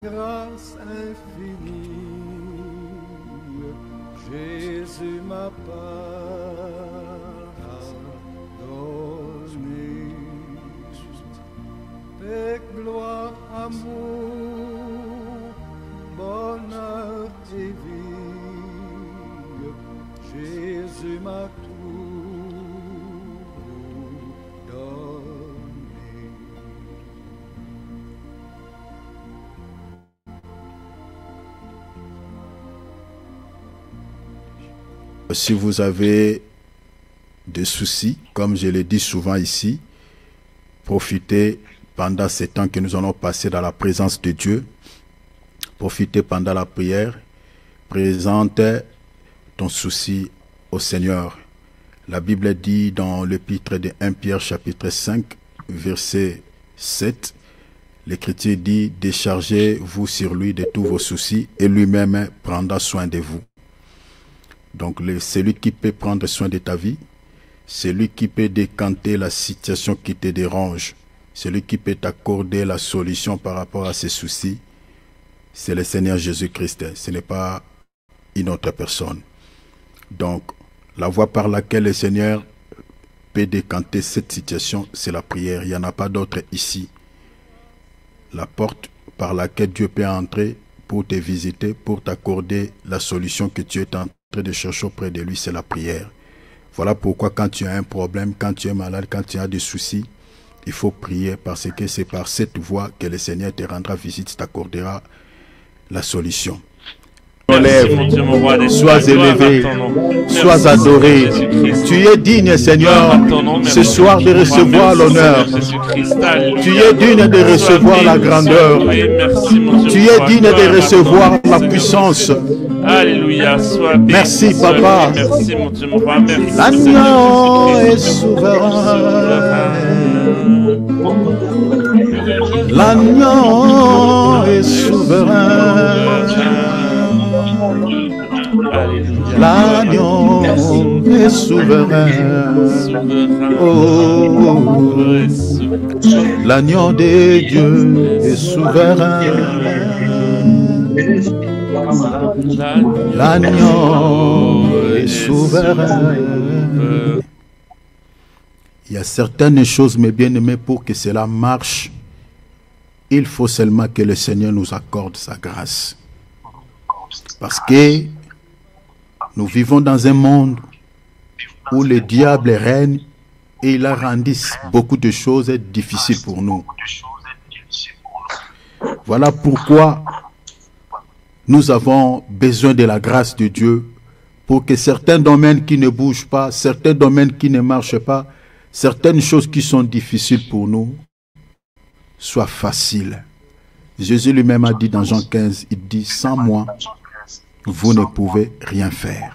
grâce infinie, Jésus m'a pardonné. Paix, gloire, amour, bonheur et vie, Jésus m'a tout donné. Si vous avez des soucis, comme je le dis souvent ici, profitez pendant ces temps que nous allons passer dans la présence de Dieu. Profitez pendant la prière. Présente ton souci au Seigneur. La Bible dit dans l'épître de 1 Pierre chapitre 5, verset 7, l'Écriture dit « Déchargez-vous sur lui de tous vos soucis et lui-même prendra soin de vous. » Donc, celui qui peut prendre soin de ta vie, celui qui peut décanter la situation qui te dérange, celui qui peut t'accorder la solution par rapport à ces soucis, c'est le Seigneur Jésus-Christ. Ce n'est pas une autre personne. Donc, la voie par laquelle le Seigneur peut décanter cette situation, c'est la prière. Il n'y en a pas d'autre ici. La porte par laquelle Dieu peut entrer pour te visiter, pour t'accorder la solution que tu es en train de chercher auprès de lui, c'est la prière. Voilà pourquoi quand tu as un problème, quand tu es malade, quand tu as des soucis, il faut prier parce que c'est par cette voie que le Seigneur te rendra visite, t'accordera la solution. Sois élevé, sois adoré. Tu es digne, Seigneur, ce soir de recevoir l'honneur. Tu es digne de recevoir la grandeur. Tu es digne de recevoir la puissance. Alléluia, sois béni. Merci, Papa. Merci, mon Dieu, mon roi, merci. L'agneau est souverain. L'agneau est souverain. L'agneau est souverain. Oh, l'agneau de Dieu est souverain. L'agneau est souverain. Il y a certaines choses, mes bien-aimés, pour que cela marche, il faut seulement que le Seigneur nous accorde sa grâce. Parce que nous vivons dans un monde où le diable règne et il a rendu beaucoup de choses difficiles pour nous. Voilà pourquoi nous avons besoin de la grâce de Dieu pour que certains domaines qui ne bougent pas, certains domaines qui ne marchent pas, certaines choses qui sont difficiles pour nous soient faciles. Jésus lui-même a dit dans Jean 15, il dit « Sans moi, vous ne pouvez rien faire. »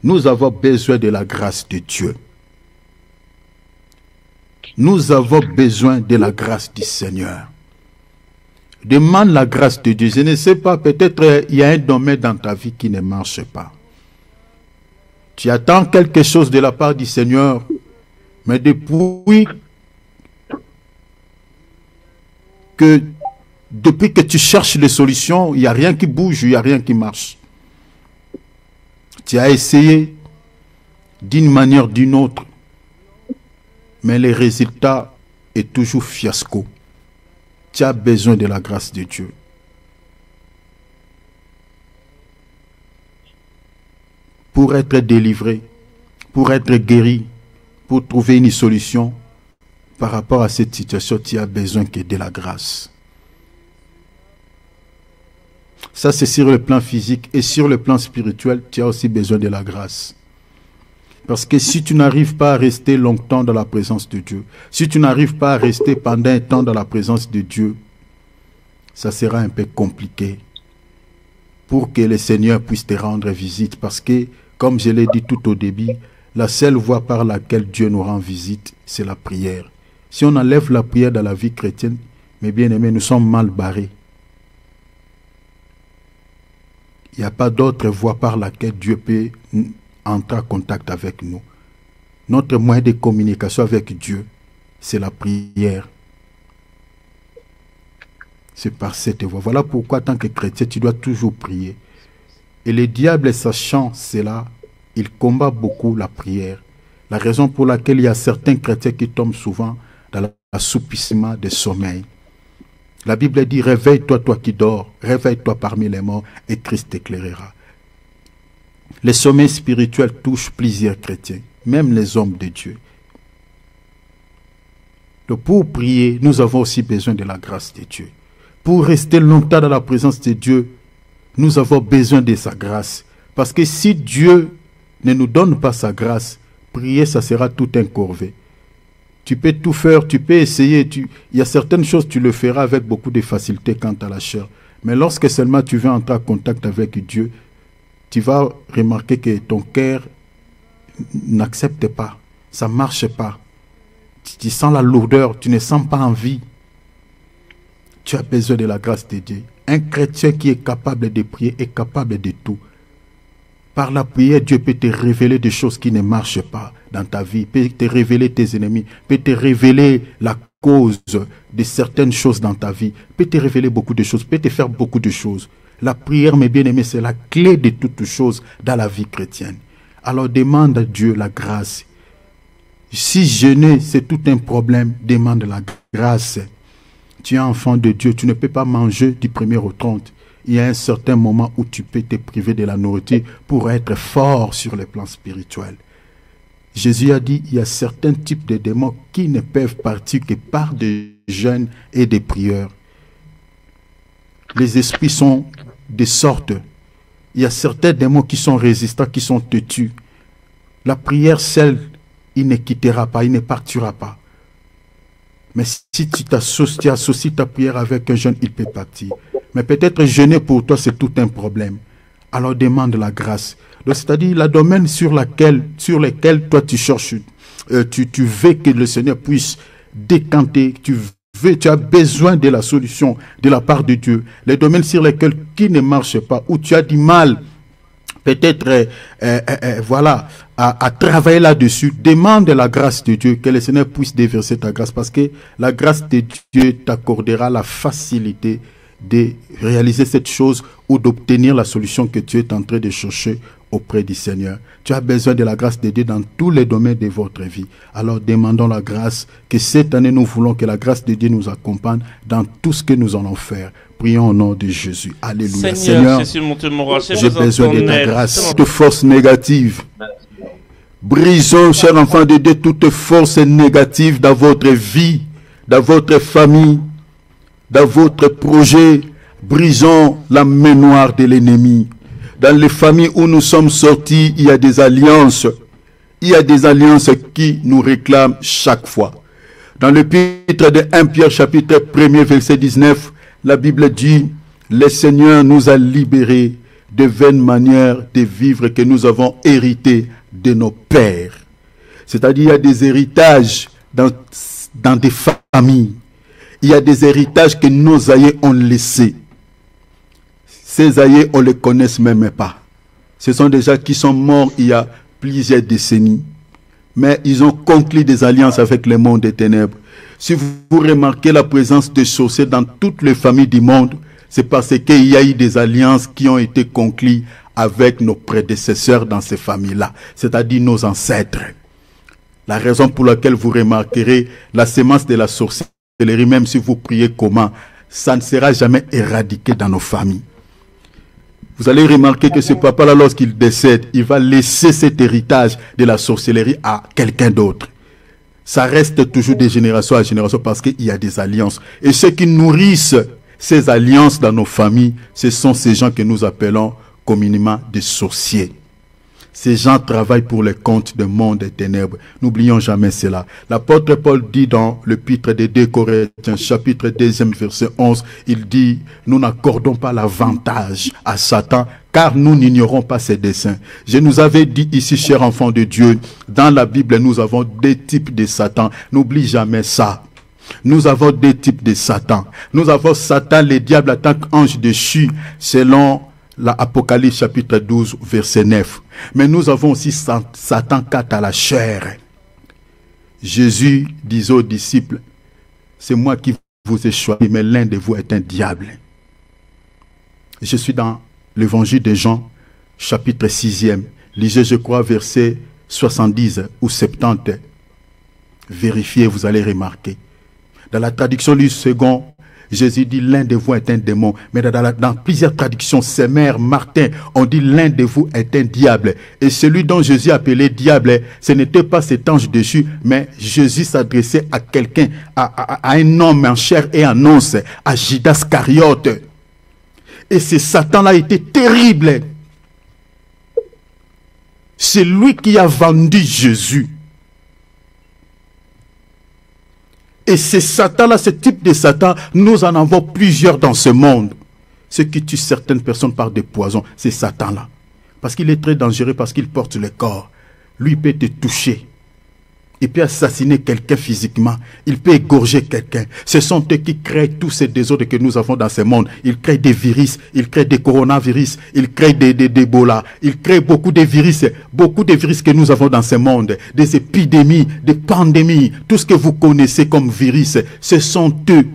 Nous avons besoin de la grâce de Dieu. Nous avons besoin de la grâce du Seigneur. Demande la grâce de Dieu. Je ne sais pas, peut-être il y a un domaine dans ta vie qui ne marche pas. Tu attends quelque chose de la part du Seigneur, mais depuis que tu cherches les solutions, il n'y a rien qui bouge, il n'y a rien qui marche. Tu as essayé d'une manière ou d'une autre, mais le résultat est toujours fiasco. Tu as besoin de la grâce de Dieu. Pour être délivré, pour être guéri, pour trouver une solution par rapport à cette situation, tu as besoin que de la grâce. Ça, c'est sur le plan physique et sur le plan spirituel, tu as aussi besoin de la grâce. Parce que si tu n'arrives pas à rester longtemps dans la présence de Dieu, si tu n'arrives pas à rester pendant un temps dans la présence de Dieu, ça sera un peu compliqué pour que le Seigneur puisse te rendre visite. Parce que, comme je l'ai dit tout au début, la seule voie par laquelle Dieu nous rend visite, c'est la prière. Si on enlève la prière dans la vie chrétienne, mes bien-aimés, nous sommes mal barrés. Il n'y a pas d'autre voie par laquelle Dieu peut entrer en contact avec nous. Notre moyen de communication avec Dieu, c'est la prière. c'est par cette voie. Voilà pourquoi, en tant que chrétien, tu dois toujours prier. Et le diable, sachant cela, il combat beaucoup la prière. La raison pour laquelle il y a certains chrétiens qui tombent souvent dans l'assoupissement des sommeils. La Bible dit, réveille-toi, toi qui dors, réveille-toi parmi les morts, et Christ t'éclairera. Les sommeils spirituels touchent plusieurs chrétiens, même les hommes de Dieu. Donc pour prier, nous avons aussi besoin de la grâce de Dieu. Pour rester longtemps dans la présence de Dieu, nous avons besoin de sa grâce. Parce que si Dieu ne nous donne pas sa grâce, prier, ça sera tout un corvée. Tu peux tout faire, tu peux essayer. Il y a certaines choses, tu le feras avec beaucoup de facilité quant à la chair. Mais lorsque seulement tu veux entrer en contact avec Dieu, tu vas remarquer que ton cœur n'accepte pas. Ça ne marche pas. Tu sens la lourdeur, tu ne sens pas envie. Tu as besoin de la grâce de Dieu. Un chrétien qui est capable de prier est capable de tout. Par la prière, Dieu peut te révéler des choses qui ne marchent pas dans ta vie, peut te révéler tes ennemis, peut te révéler la cause de certaines choses dans ta vie, peut te révéler beaucoup de choses, peut te faire beaucoup de choses. La prière, mes bien-aimés, c'est la clé de toutes choses dans la vie chrétienne. Alors demande à Dieu la grâce. Si jeûner, c'est tout un problème, demande la grâce. Tu es enfant de Dieu, tu ne peux pas manger du 1er au 30. Il y a un certain moment où tu peux te priver de la nourriture pour être fort sur le plan spirituel. Jésus a dit, il y a certains types de démons qui ne peuvent partir que par des jeûnes et des prières. Les esprits sont de sorte. Il y a certains démons qui sont résistants, qui sont têtus. La prière seule, il ne quittera pas, il ne partira pas. Mais si tu associes ta prière avec un jeûne, il peut partir. Mais peut-être jeûner pour toi, c'est tout un problème. Alors demande la grâce. C'est-à-dire le domaine sur lequel toi tu cherches, tu veux que le Seigneur puisse décanter, tu as besoin de la solution de la part de Dieu. Les domaines sur lesquels qui ne marchent pas, où tu as du mal, peut-être à travailler là-dessus, demande la grâce de Dieu, que le Seigneur puisse déverser ta grâce, parce que la grâce de Dieu t'accordera la facilité de réaliser cette chose ou d'obtenir la solution que tu es en train de chercher auprès du Seigneur. Tu as besoin de la grâce de Dieu dans tous les domaines de votre vie. Alors demandons la grâce, que cette année nous voulons que la grâce de Dieu nous accompagne dans tout ce que nous allons faire. Prions au nom de Jésus. Alléluia. Seigneur, j'ai besoin de ta grâce. Toute force négative. Brisons, chers enfants de Dieu, toute force négative dans votre vie, dans votre famille, dans votre projet. Brisons la main noire de l'ennemi. Dans les familles où nous sommes sortis, il y a des alliances. Il y a des alliances qui nous réclament chaque fois. Dans l'épître de 1 Pierre chapitre 1er verset 19, la Bible dit, le Seigneur nous a libérés de vaines manières de vivre que nous avons héritées de nos pères. C'est-à-dire, il y a des héritages dans des familles. Il y a des héritages que nos aïeux ont laissés. Ces aïeux, on ne les connaît même pas. Ce sont des gens qui sont morts il y a plusieurs décennies. Mais ils ont conclu des alliances avec le monde des ténèbres. Si vous remarquez la présence de sorciers dans toutes les familles du monde, c'est parce qu'il y a eu des alliances qui ont été conclues avec nos prédécesseurs dans ces familles-là, c'est-à-dire nos ancêtres. La raison pour laquelle vous remarquerez la sémence de la sorcellerie, même si vous priez comment, ça ne sera jamais éradiqué dans nos familles. Vous allez remarquer que ce papa-là, lorsqu'il décède, il va laisser cet héritage de la sorcellerie à quelqu'un d'autre. Ça reste toujours de génération à génération parce qu'il y a des alliances. Et ceux qui nourrissent ces alliances dans nos familles, ce sont ces gens que nous appelons communément des sorciers. Ces gens travaillent pour le compte du monde des ténèbres. N'oublions jamais cela. L'apôtre Paul dit dans l'épître des 2 Corinthiens, chapitre 2, verset 11, il dit, nous n'accordons pas l'avantage à Satan, car nous n'ignorons pas ses desseins. Je nous avais dit ici, chers enfants de Dieu, dans la Bible, nous avons 2 types de Satan. N'oublie jamais ça. Nous avons 2 types de Satan. Nous avons Satan, le diable, en tant qu'ange déchu, selon l'Apocalypse chapitre 12, verset 9. Mais nous avons aussi Satan quant à la chair. Jésus disait aux disciples, c'est moi qui vous est choisi, mais l'un de vous est un diable. Je suis dans l'évangile de Jean, chapitre 6e. Lisez, je crois, versets 70 ou 70. Vérifiez, vous allez remarquer. Dans la traduction du second, Jésus dit l'un de vous est un démon. Mais dans plusieurs traductions, c'est Mère Martin, on dit l'un de vous est un diable. Et celui dont Jésus appelait diable, ce n'était pas cet ange dessus, mais Jésus s'adressait à quelqu'un, à un homme en chair et en os, à Judas Iscariote. Et ce Satan-là était terrible. C'est lui qui a vendu Jésus. Et ce Satan-là, ce type de Satan, nous en avons plusieurs dans ce monde. Ceux qui tuent certaines personnes par des poisons, c'est Satan-là. Parce qu'il est très dangereux, parce qu'il porte le corps. Lui, il peut te toucher. Il peut assassiner quelqu'un physiquement. Il peut égorger quelqu'un. Ce sont eux qui créent tous ces désordres que nous avons dans ce monde. Ils créent des virus, ils créent des coronavirus, ils créent des Ebola, ils créent beaucoup de virus que nous avons dans ce monde. Des épidémies, des pandémies, tout ce que vous connaissez comme virus, ce sont eux.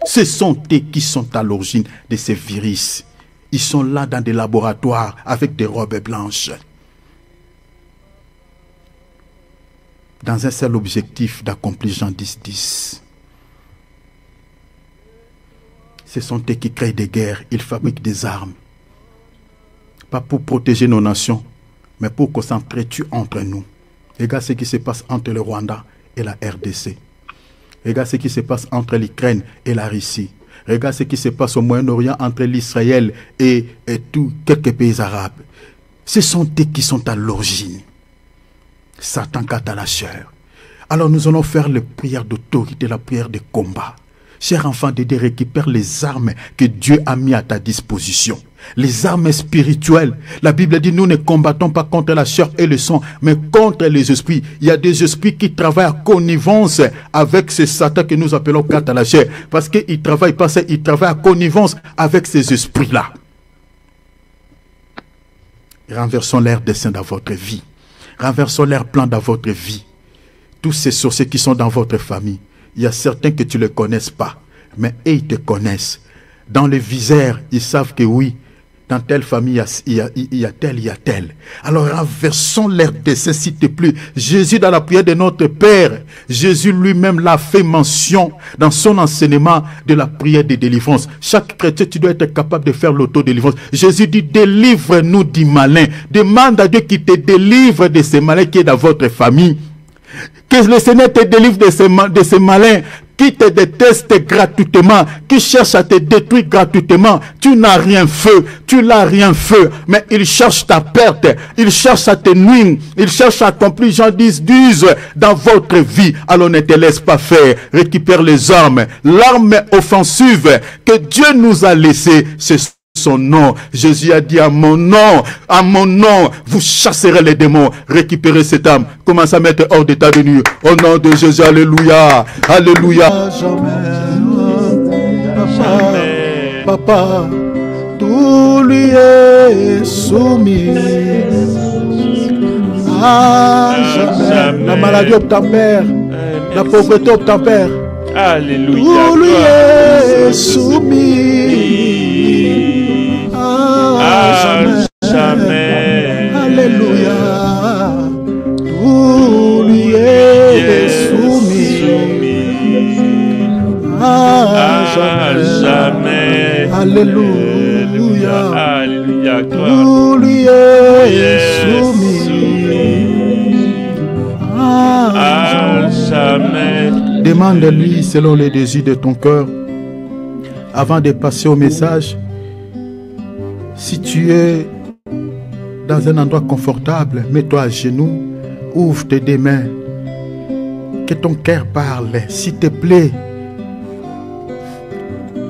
Ce sont eux qui sont à l'origine de ces virus. Ils sont là dans des laboratoires avec des robes blanches. Dans un seul objectif d'accomplir Jean 10:10. Ce sont eux qui créent des guerres, ils fabriquent des armes. Pas pour protéger nos nations, mais pour concentrer tu entre nous. Regarde ce qui se passe entre le Rwanda et la RDC. Regarde ce qui se passe entre l'Ukraine et la Russie. Regarde ce qui se passe au Moyen-Orient entre l'Israël et quelques pays arabes. Ce sont eux qui sont à l'origine. Satan quant à la chair. Alors nous allons faire la prière d'autorité, la prière de combat. Cher enfant de Dieu, récupère les armes que Dieu a mis à ta disposition. Les armes spirituelles. La Bible dit, nous ne combattons pas contre la chair et le sang, mais contre les esprits. Il y a des esprits qui travaillent en connivence avec ce Satan que nous appelons quant à la chair. Parce qu'ils travaillent pas ça, ils travaillent en connivence avec ces esprits-là. Renversons leurs desseins dans votre vie. Renversons leurs plans dans votre vie. Tous ces sorciers qui sont dans votre famille, il y a certains que tu ne les connaisses pas, mais eux, ils te connaissent. Dans le viseur, ils savent que oui, dans telle famille, il y a tel. Alors renversons leurs desseins, s'il te plaît. Jésus, dans la prière de notre Père, Jésus lui-même l'a fait mention dans son enseignement de la prière de délivrance. Chaque chrétien, tu dois être capable de faire l'autodélivrance. Jésus dit, délivre-nous du malin. Demande à Dieu qu'il te délivre de ce malin qui est dans votre famille. Que le Seigneur te délivre de ce malin qui te déteste gratuitement, qui cherche à te détruire gratuitement. Tu n'as rien fait, tu n'as rien fait, mais il cherche ta perte, il cherche à te nuire, il cherche à accomplir Jean 10:12 dans votre vie. Alors ne te laisse pas faire, récupère les armes, l'arme offensive que Dieu nous a laissée, c'est son nom. Jésus a dit à mon nom, vous chasserez les démons. Récupérez cette âme. Commencez à mettre hors d'état de nuit. Au nom de Jésus, alléluia. Alléluia. Papa, tout lui est soumis. Jamais. La maladie obtempère, la pauvreté obtempère. Alléluia. Tout lui est soumis. Jamais. Alléluia. Tout lui est soumis. Jamais. Alléluia. Alléluia. Tout lui est soumis. Jamais. Demande-lui selon les désirs de ton cœur. Avant de passer au message, si tu es dans un endroit confortable, mets-toi à genoux, ouvre tes deux mains, que ton cœur parle, s'il te plaît.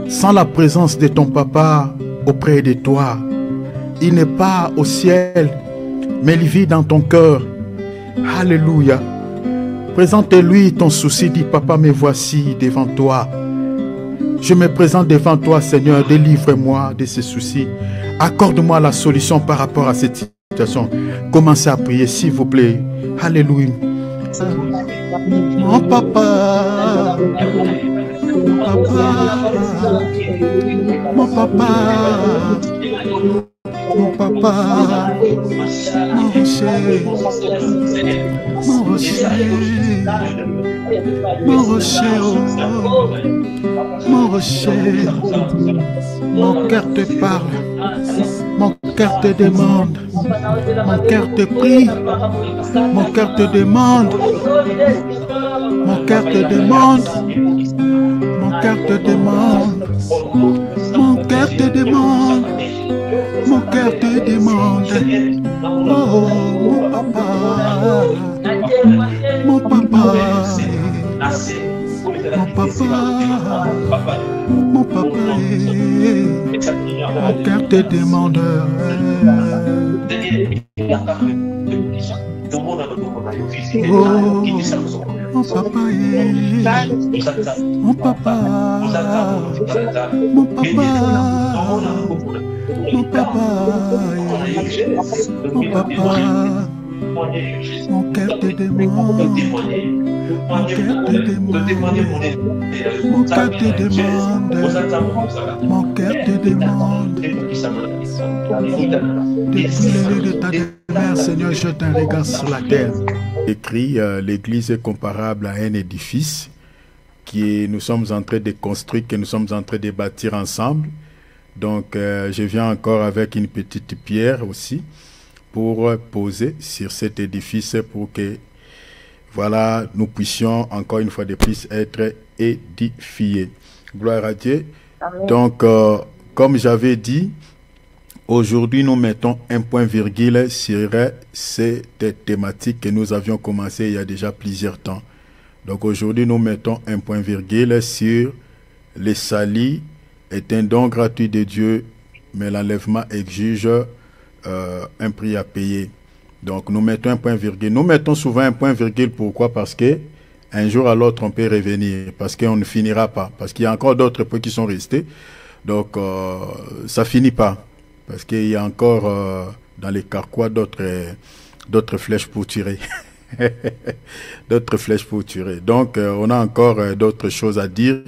Sans la présence de ton papa auprès de toi, il n'est pas au ciel, mais il vit dans ton cœur. Alléluia. Présente-lui ton souci, dis papa, me voici devant toi. Je me présente devant toi, Seigneur, délivre-moi de ces soucis. Accorde-moi la solution par rapport à cette situation. Commencez à prier, s'il vous plaît. Alléluia. Mon papa, mon papa, mon papa, mon rocher, mon rocher, mon rocher, mon rocher, mon cœur te parle, mon cœur te demande, mon cœur te prie, mon cœur te demande, mon cœur te demande, mon cœur te demande, mon cœur te demande, mon cœur te demande, oh mon papa, mon papa, mon papa, mon papa, mon cœur te demande. Oh, mon papa, mon papa, mon papa, mon papa, mon papa, mon cœur te demande, mon cœur te demande, mon cœur te demande, mon cœur te demande. Depuis le lieu de ta demeure, Seigneur, jette un regard sur la terre. Écrit, l'église est comparable à un édifice que nous sommes en train de construire, que nous sommes en train de bâtir ensemble. Donc, je viens encore avec une petite pierre aussi pour poser sur cet édifice pour que, voilà, nous puissions encore une fois de plus être édifiés. Gloire à Dieu. Amen. Donc, comme j'avais dit, aujourd'hui, nous mettons un point virgule sur cette thématique que nous avions commencé il y a déjà plusieurs temps. Donc, aujourd'hui, nous mettons un point virgule sur le salut est un don gratuit de Dieu, mais l'enlèvement exige un prix à payer. Donc, nous mettons un point virgule. Nous mettons souvent un point virgule. Pourquoi? Parce que un jour à l'autre, on peut revenir. Parce qu'on ne finira pas. Parce qu'il y a encore d'autres points qui sont restés. Donc, ça finit pas. Parce qu'il y a encore dans les carquois d'autres flèches pour tirer. D'autres flèches pour tirer. Donc, on a encore d'autres choses à dire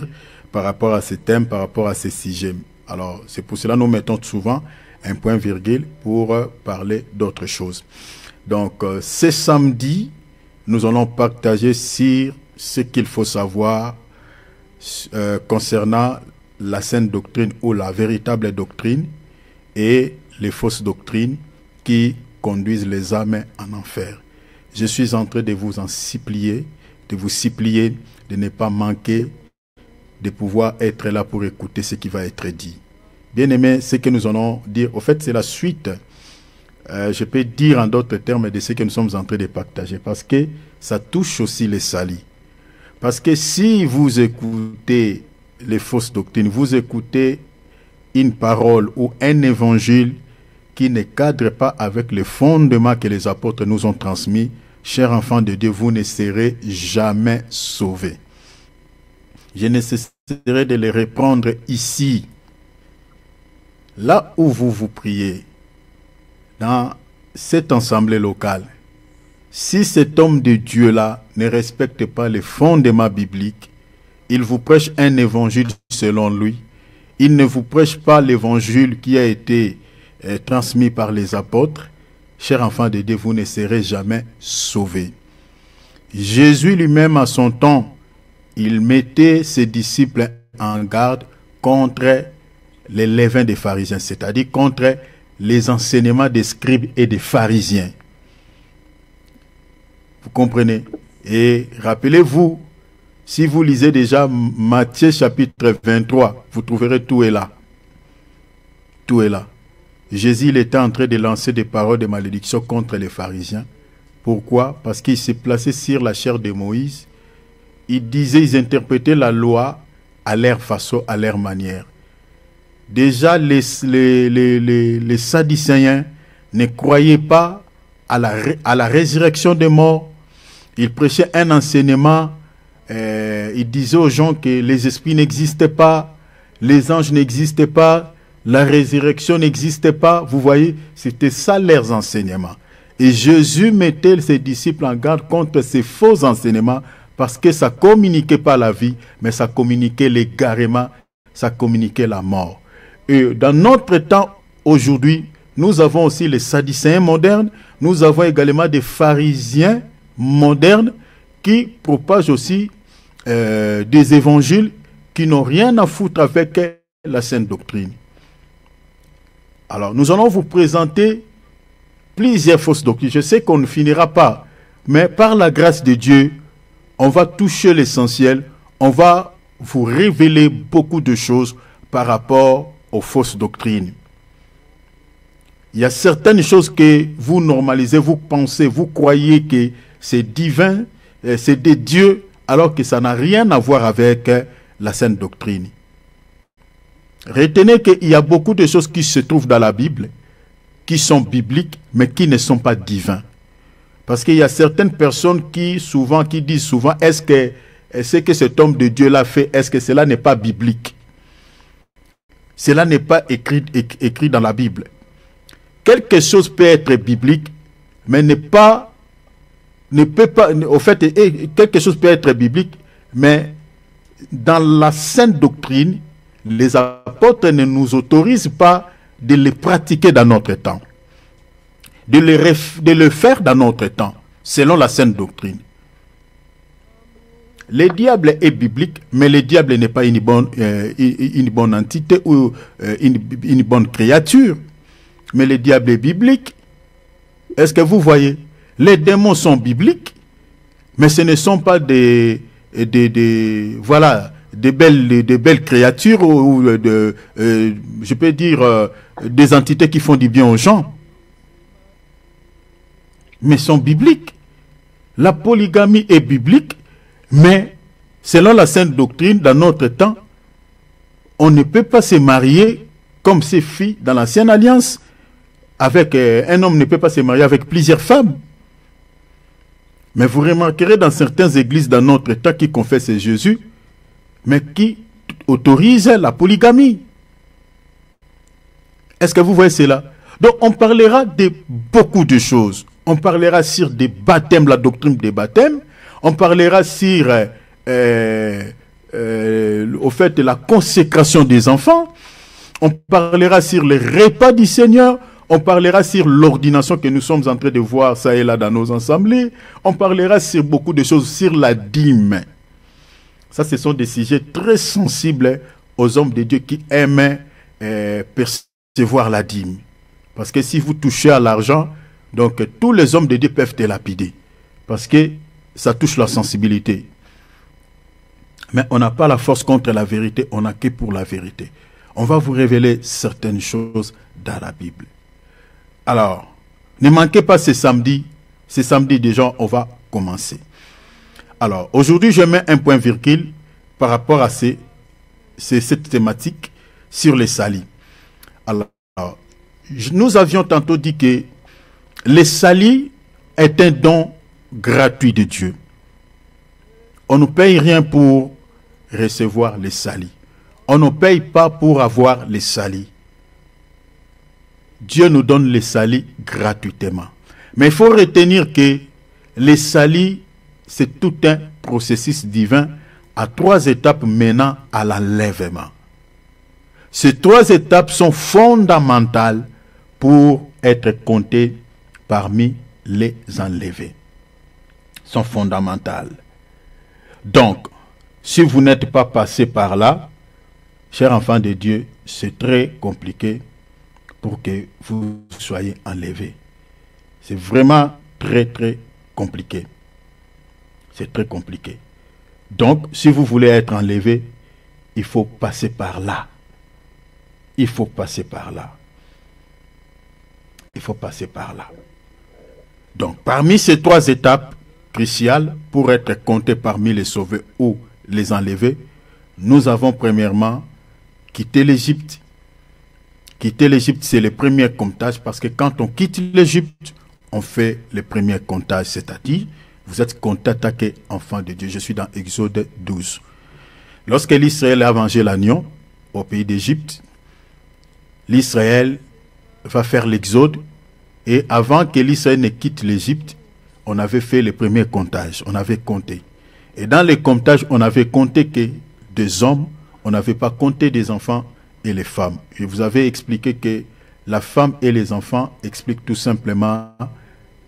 par rapport à ces thèmes, par rapport à ces sujets. Alors, c'est pour cela que nous mettons souvent un point virgule pour parler d'autres choses. Donc, ce samedi, nous allons partager sur ce qu'il faut savoir concernant la saine doctrine ou la véritable doctrine et les fausses doctrines qui conduisent les âmes en enfer. Je suis en train de vous en supplier, de ne pas manquer, de pouvoir être là pour écouter ce qui va être dit. Bien aimé, ce que nous allons dire, au fait, c'est la suite, je peux dire en d'autres termes, de ce que nous sommes en train de partager, parce que ça touche aussi les salis. Parce que si vous écoutez les fausses doctrines, vous écoutez une parole ou un évangile qui ne cadre pas avec les fondements que les apôtres nous ont transmis, chers enfants de Dieu, vous ne serez jamais sauvés. Je n'essaierai de les reprendre ici, là où vous priez, dans cette assemblée locale. Si cet homme de Dieu-là ne respecte pas les fondements bibliques, il vous prêche un évangile selon lui. Il ne vous prêche pas l'évangile qui a été transmis par les apôtres. Chers enfants de Dieu, vous ne serez jamais sauvés. Jésus lui-même, à son temps, il mettait ses disciples en garde contre les levains des pharisiens, c'est-à-dire contre les enseignements des scribes et des pharisiens. Vous comprenez? Et rappelez-vous, si vous lisez déjà Matthieu chapitre 23, vous trouverez tout est là. Tout est là. Jésus, il était en train de lancer des paroles de malédiction contre les pharisiens. Pourquoi? Parce qu'il s'est placé sur la chair de Moïse. Ils interprétaient la loi à leur façon, à leur manière. Déjà, les Sadducéens ne croyaient pas à la résurrection des morts. Ils prêchaient un enseignement. Ils disaient aux gens que les esprits n'existaient pas, les anges n'existaient pas, la résurrection n'existait pas. Vous voyez, c'était ça leurs enseignements. Et Jésus mettait ses disciples en garde contre ces faux enseignements parce que ça communiquait pas la vie, mais ça communiquait l'égarement, ça communiquait la mort. Et dans notre temps, aujourd'hui, nous avons aussi les sadducéens modernes, nous avons également des pharisiens modernes qui propagent aussi des évangiles qui n'ont rien à foutre avec la sainte doctrine. Alors, nous allons vous présenter plusieurs fausses doctrines. Je sais qu'on ne finira pas, mais par la grâce de Dieu, on va toucher l'essentiel, on va vous révéler beaucoup de choses par rapport aux fausses doctrines. Il y a certaines choses que vous normalisez, vous pensez, vous croyez que c'est divin, c'est des dieux, alors que ça n'a rien à voir avec la sainte doctrine. Retenez qu'il y a beaucoup de choses qui se trouvent dans la Bible, qui sont bibliques, mais qui ne sont pas divins. Parce qu'il y a certaines personnes qui disent souvent, est-ce que ce que cet homme de Dieu-là fait, est-ce que cela n'est pas biblique? Cela n'est pas écrit dans la Bible. Quelque chose peut être biblique, mais quelque chose peut être biblique, mais dans la sainte doctrine, les apôtres ne nous autorisent pas de les pratiquer dans notre temps, de le faire dans notre temps, selon la sainte doctrine. Le diable est biblique, mais le diable n'est pas une bonne entité ou une bonne créature. Mais le diable est biblique. Est-ce que vous voyez? Les démons sont bibliques, mais ce ne sont pas des belles créatures ou je peux dire des entités qui font du bien aux gens. Mais sont bibliques. La polygamie est biblique, mais selon la sainte doctrine, dans notre temps, on ne peut pas se marier comme c'est fait dans l'ancienne alliance. Un homme ne peut pas se marier avec plusieurs femmes. Mais vous remarquerez dans certaines églises dans notre temps qui confessent Jésus, mais qui autorisent la polygamie. Est-ce que vous voyez cela? Donc on parlera de beaucoup de choses. On parlera sur des baptêmes, la doctrine des baptêmes. On parlera sur au fait la consécration des enfants. On parlera sur les repas du Seigneur. On parlera sur l'ordination que nous sommes en train de voir ça et là dans nos assemblées. On parlera sur beaucoup de choses, sur la dîme. Ça, ce sont des sujets très sensibles aux hommes de Dieu qui aiment percevoir la dîme. Parce que si vous touchez à l'argent, donc tous les hommes de Dieu peuvent te lapider. Parce que ça touche la sensibilité. Mais on n'a pas la force contre la vérité, on n'a que pour la vérité. On va vous révéler certaines choses dans la Bible. Alors, ne manquez pas ce samedi. Ce samedi déjà, on va commencer. Alors, aujourd'hui, je mets un point virgule par rapport à cette thématique sur les salis. Alors, nous avions tantôt dit que les salis est un don gratuit de Dieu. On ne paye rien pour recevoir les salis. On ne paye pas pour avoir les salis. Dieu nous donne les salis gratuitement. Mais il faut retenir que les salis, c'est tout un processus divin à 3 étapes menant à l'enlèvement. Ces 3 étapes sont fondamentales pour être comptées parmi les enlevés. Sont fondamentales. Donc, si vous n'êtes pas passé par là, chers enfants de Dieu, c'est très compliqué pour que vous soyez enlevés. C'est vraiment très très compliqué. C'est très compliqué. Donc, si vous voulez être enlevé, il faut passer par là. Il faut passer par là. Il faut passer par là. Donc, parmi ces 3 étapes cruciales pour être compté parmi les sauvés ou les enlevés, nous avons premièrement quitté l'Égypte. Quitter l'Égypte, c'est le premier comptage parce que quand on quitte l'Égypte, on fait le premier comptage, c'est-à-dire vous êtes compté attaqué enfant de Dieu. Je suis dans Exode 12. Lorsque l'Israël a mangé l'agneau au pays d'Égypte, l'Israël va faire l'exode et avant que l'Israël ne quitte l'Égypte, on avait fait le premier comptage, on avait compté. Et dans les comptages, on avait compté que des hommes, on n'avait pas compté des enfants et les femmes. Et vous avez expliqué que la femme et les enfants expliquent tout simplement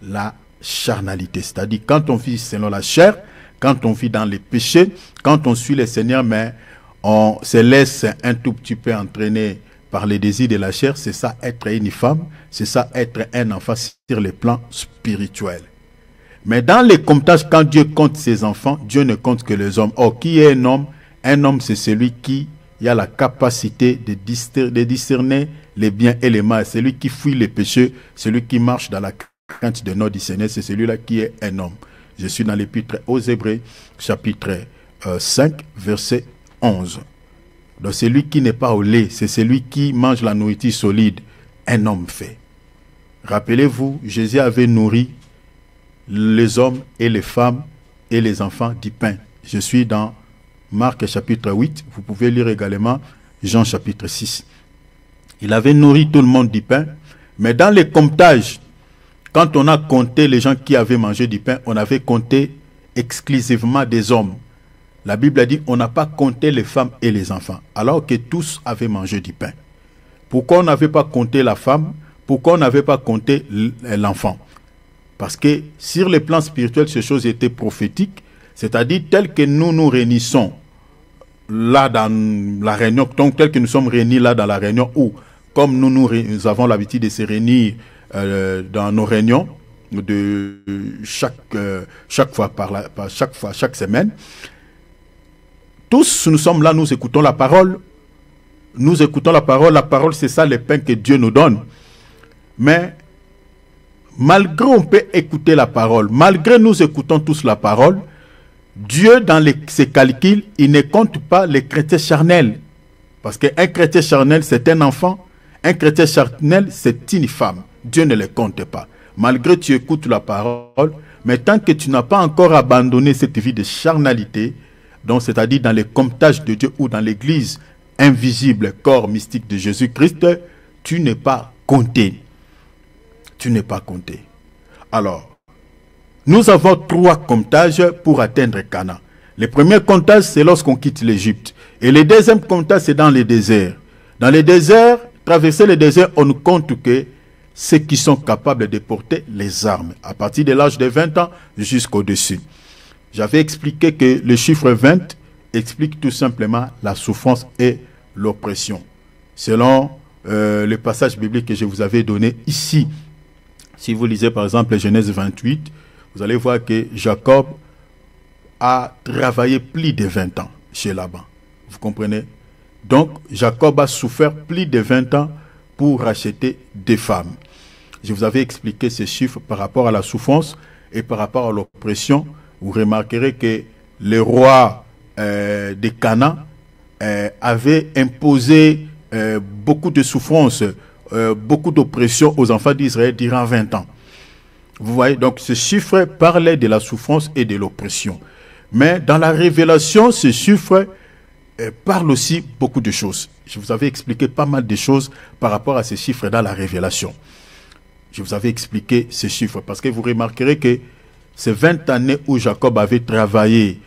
la charnalité. C'est-à-dire quand on vit selon la chair, quand on vit dans les péchés, quand on suit le Seigneur, mais on se laisse un tout petit peu entraîner par les désirs de la chair, c'est ça être une femme, c'est ça être un enfant sur le plan spirituel. Mais dans les comptages, quand Dieu compte ses enfants, Dieu ne compte que les hommes. Or, qui est un homme? Un homme, c'est celui qui a la capacité de discerner les biens et les mal. Celui qui fuit les péchés, celui qui marche dans la crainte de notre Seigneur, c'est celui-là qui est un homme. Je suis dans l'épître aux Hébreux, chapitre 5, verset 11. Donc celui qui n'est pas au lait, c'est celui qui mange la nourriture solide, un homme fait. Rappelez-vous, Jésus avait nourri les hommes et les femmes et les enfants du pain. Je suis dans Marc chapitre 8, vous pouvez lire également Jean chapitre 6. Il avait nourri tout le monde du pain, mais dans les comptages, quand on a compté les gens qui avaient mangé du pain, on avait compté exclusivement des hommes. La Bible a dit on n'a pas compté les femmes et les enfants, alors que tous avaient mangé du pain. Pourquoi on n'avait pas compté la femme? Pourquoi on n'avait pas compté l'enfant? Parce que sur le plan spirituel, ces choses étaient prophétiques, c'est-à-dire tel que nous nous réunissons là dans la réunion, donc tel que nous sommes réunis là dans la réunion, ou comme nous avons l'habitude de se réunir dans nos réunions de chaque semaine, tous nous sommes là, nous écoutons la parole. Nous écoutons la parole c'est ça le pain que Dieu nous donne. Mais malgré on peut écouter la parole, malgré nous écoutons tous la parole, Dieu dans ses calculs, il ne compte pas les chrétiens charnels. Parce qu'un chrétien charnel c'est un enfant, un chrétien charnel c'est une femme. Dieu ne les compte pas. Malgré tu écoutes la parole, mais tant que tu n'as pas encore abandonné cette vie de charnalité, donc c'est-à-dire dans les comptages de Dieu ou dans l'église invisible, corps mystique de Jésus-Christ, tu n'es pas compté. Tu n'es pas compté. Alors, nous avons 3 comptages pour atteindre Canaan. Le premier comptage, c'est lorsqu'on quitte l'Égypte. Et le deuxième comptage, c'est dans les déserts. Dans les déserts, traverser les déserts, on ne compte que ceux qui sont capables de porter les armes, à partir de l'âge de 20 ans jusqu'au-dessus. J'avais expliqué que le chiffre 20 explique tout simplement la souffrance et l'oppression. Selon le passage biblique que je vous avais donné ici. Si vous lisez par exemple Genèse 28, vous allez voir que Jacob a travaillé plus de 20 ans chez Laban. Vous comprenez? Donc Jacob a souffert plus de 20 ans pour racheter des femmes. Je vous avais expliqué ces chiffres par rapport à la souffrance et par rapport à l'oppression. Vous remarquerez que le roi de Canaan avait imposé beaucoup de souffrance, beaucoup d'oppression aux enfants d'Israël durant 20 ans. Vous voyez, donc ce chiffre parlait de la souffrance et de l'oppression. Mais dans la révélation, ce chiffre parle aussi beaucoup de choses. Je vous avais expliqué pas mal de choses par rapport à ces chiffres dans la révélation. Je vous avais expliqué ces chiffres parce que vous remarquerez que ces 20 années où Jacob avait travaillé,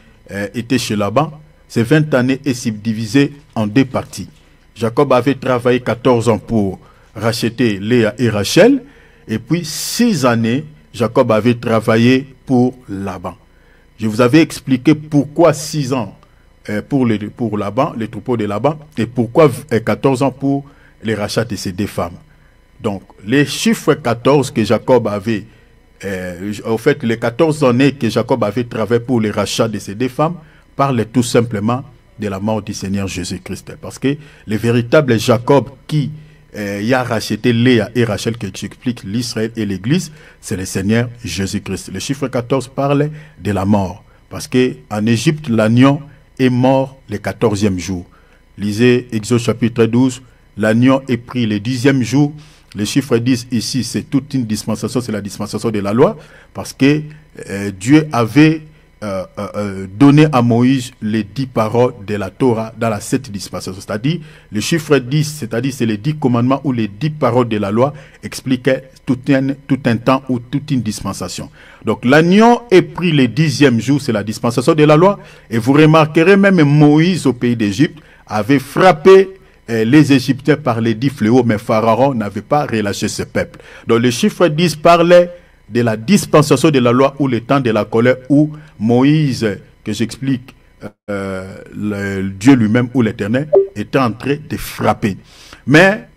était chez Laban, ces 20 années est subdivisé en 2 parties. Jacob avait travaillé 14 ans pour racheter Léa et Rachel, et puis 6 années, Jacob avait travaillé pour Laban. Je vous avais expliqué pourquoi 6 ans pour Laban, les troupeaux de Laban, et pourquoi 14 ans pour les rachats de ces 2 femmes. Donc, les chiffres 14 que Jacob avait, en fait, les 14 années que Jacob avait travaillé pour les rachats de ces 2 femmes, parlent tout simplement de la mort du Seigneur Jésus-Christ. Parce que le véritable Jacob qui a racheté Léa et Rachel, qui explique l'Israël et l'Église, c'est le Seigneur Jésus-Christ. Le chiffre 14 parle de la mort. Parce qu'en Égypte, l'agneau est mort le 14e jour. Lisez Exode chapitre 12, l'agneau est pris le 10e jour. Les chiffres 10 ici, c'est toute une dispensation, c'est la dispensation de la loi, parce que Dieu avait donné à Moïse les 10 paroles de la Torah dans la 7 dispensation. C'est-à-dire, le chiffre 10, c'est-à-dire c'est les 10 commandements ou les 10 paroles de la loi expliquaient tout un temps ou toute une dispensation. Donc, l'agneau est pris le 10e jour, c'est la dispensation de la loi. Et vous remarquerez même Moïse au pays d'Égypte avait frappé les Égyptiens par les 10 fléaux, mais Pharaon n'avait pas relâché ce peuple. Donc, le chiffre 10 parlait de la dispensation de la loi ou le temps de la colère où Moïse, que j'explique, Dieu lui-même ou l'Éternel, était en train de frapper. Mais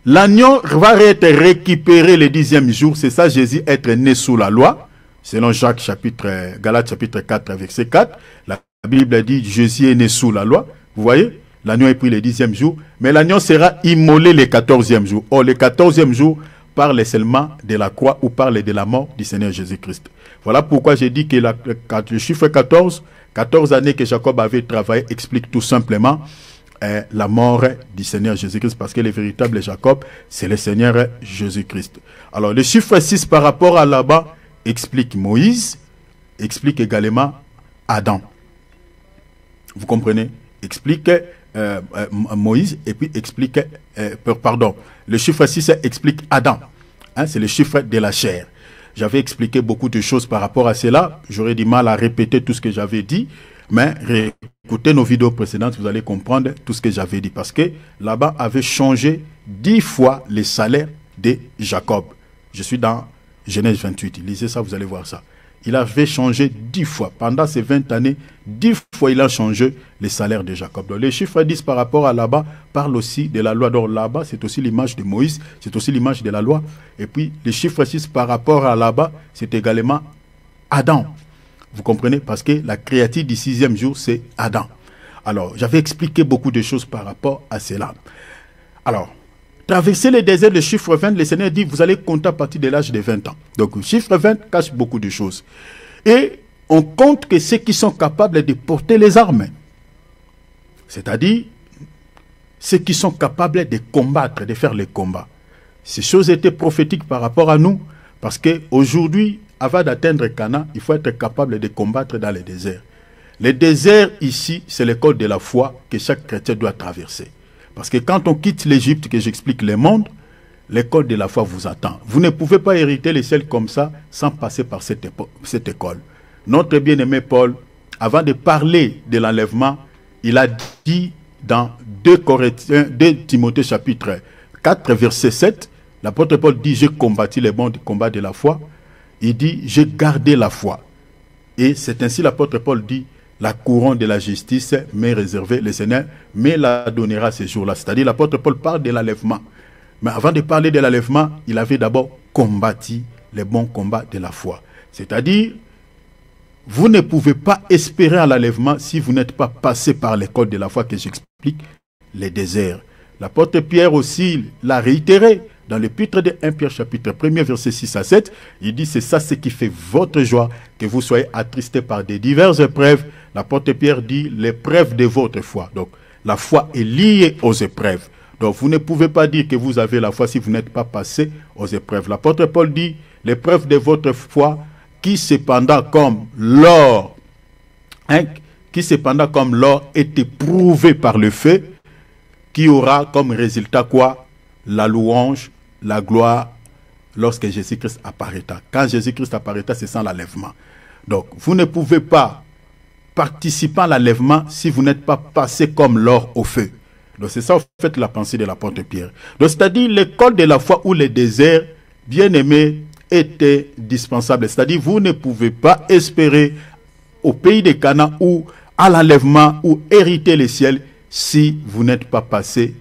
l'agneau va être récupéré le 10e jour, c'est ça Jésus être né sous la loi, selon Galates chapitre 4, verset 4. La Bible dit Jésus est né sous la loi, vous voyez, l'agneau est pris le 10e jour, mais l'agneau sera immolé le 14e jour. Or, le 14e jour, parle seulement de la croix ou parle de la mort du Seigneur Jésus-Christ. Voilà pourquoi j'ai dit que le chiffre 14 années que Jacob avait travaillé, explique tout simplement la mort du Seigneur Jésus-Christ, parce que le véritable Jacob, c'est le Seigneur Jésus-Christ. Alors, le chiffre 6 par rapport à là-bas, explique Moïse, explique également Adam. Vous comprenez? Explique Moïse et puis explique, le chiffre 6 explique Adam. Hein, c'est le chiffre de la chair. J'avais expliqué beaucoup de choses par rapport à cela. J'aurais du mal à répéter tout ce que j'avais dit, mais écoutez nos vidéos précédentes, vous allez comprendre tout ce que j'avais dit. Parce que là-bas avait changé 10 fois les salaires de Jacob. Je suis dans Genèse 28. Lisez ça, vous allez voir ça. Il avait changé 10 fois. Pendant ces 20 années, 10 fois il a changé les salaires de Jacob. Donc, les chiffres 10 par rapport à là-bas parlent aussi de la loi. Donc là-bas, c'est aussi l'image de Moïse, c'est aussi l'image de la loi. Et puis, les chiffres 6 par rapport à là-bas, c'est également Adam. Vous comprenez? Parce que la créature du 6e jour, c'est Adam. Alors, j'avais expliqué beaucoup de choses par rapport à cela. Alors, traverser le désert, le chiffre 20, le Seigneur dit, vous allez compter à partir de l'âge de 20 ans. Donc, le chiffre 20 cache beaucoup de choses. Et on compte que ceux qui sont capables de porter les armes, c'est-à-dire ceux qui sont capables de combattre, de faire les combats. Ces choses étaient prophétiques par rapport à nous, parce qu'aujourd'hui, avant d'atteindre Canaan, il faut être capable de combattre dans les déserts. Le désert ici, c'est l'école de la foi que chaque chrétien doit traverser. Parce que quand on quitte l'Égypte, que j'explique le monde, l'école de la foi vous attend. Vous ne pouvez pas hériter le ciel comme ça sans passer par cette école. Notre bien-aimé Paul, avant de parler de l'enlèvement, il a dit dans 2 Timothée chapitre 4, verset 7, l'apôtre Paul dit, j'ai combattu les bons combats de la foi. Il dit, j'ai gardé la foi. Et c'est ainsi l'apôtre Paul dit, la couronne de la justice m'est réservée, le Seigneur me la donnera ces jours-là. C'est-à-dire l'apôtre Paul parle de l'enlèvement. Mais avant de parler de l'enlèvement, il avait d'abord combattu les bons combats de la foi. C'est-à-dire, vous ne pouvez pas espérer à l'enlèvement si vous n'êtes pas passé par l'école de la foi que j'explique, les déserts. L'apôtre Pierre aussi l'a réitéré dans l'épître de 1 Pierre chapitre 1 verset 6 à 7. Il dit, c'est ça ce qui fait votre joie, que vous soyez attristés par des diverses épreuves. L'apôtre Pierre dit, l'épreuve de votre foi. Donc, la foi est liée aux épreuves. Donc, vous ne pouvez pas dire que vous avez la foi si vous n'êtes pas passé aux épreuves. L'apôtre Paul dit, l'épreuve de votre foi, qui cependant comme l'or, est éprouvé par le feu, qui aura comme résultat quoi? La louange, la gloire, lorsque Jésus-Christ apparaîtra. Quand Jésus-Christ apparaîtra, c'est sans l'enlèvement. Donc, vous ne pouvez pas participer à l'enlèvement si vous n'êtes pas passé comme l'or au feu. Donc, c'est ça, en fait, la pensée de l'apôtre Pierre. Donc, c'est-à-dire, l'école de la foi ou les déserts, bien aimés, était dispensable. C'est-à-dire, vous ne pouvez pas espérer au pays de Canaan ou à l'enlèvement ou hériter le ciel si vous n'êtes pas passé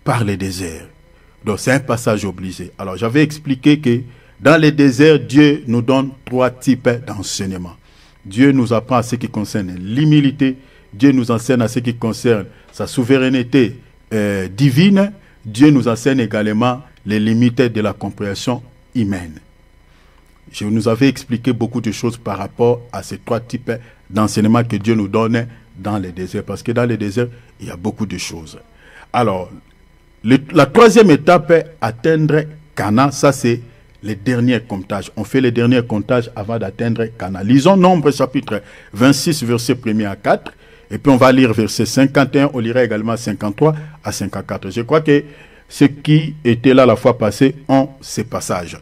par les déserts. Donc, c'est un passage obligé. Alors, j'avais expliqué que dans les déserts, Dieu nous donne 3 types d'enseignements. Dieu nous apprend à ce qui concerne l'humilité. Dieu nous enseigne à ce qui concerne sa souveraineté divine. Dieu nous enseigne également les limites de la compréhension humaine. Je nous avais expliqué beaucoup de choses par rapport à ces 3 types d'enseignements que Dieu nous donne dans les déserts. Parce que dans les déserts, il y a beaucoup de choses. Alors, la 3e étape, atteindre Canaan, ça c'est les derniers comptages. On fait les derniers comptages avant d'atteindre Cana. Lisons Nombre chapitre 26, verset 1er à 4. Et puis on va lire verset 51. On lira également 53 à 54. Je crois que ceux qui étaient là la fois passée ont ces passages.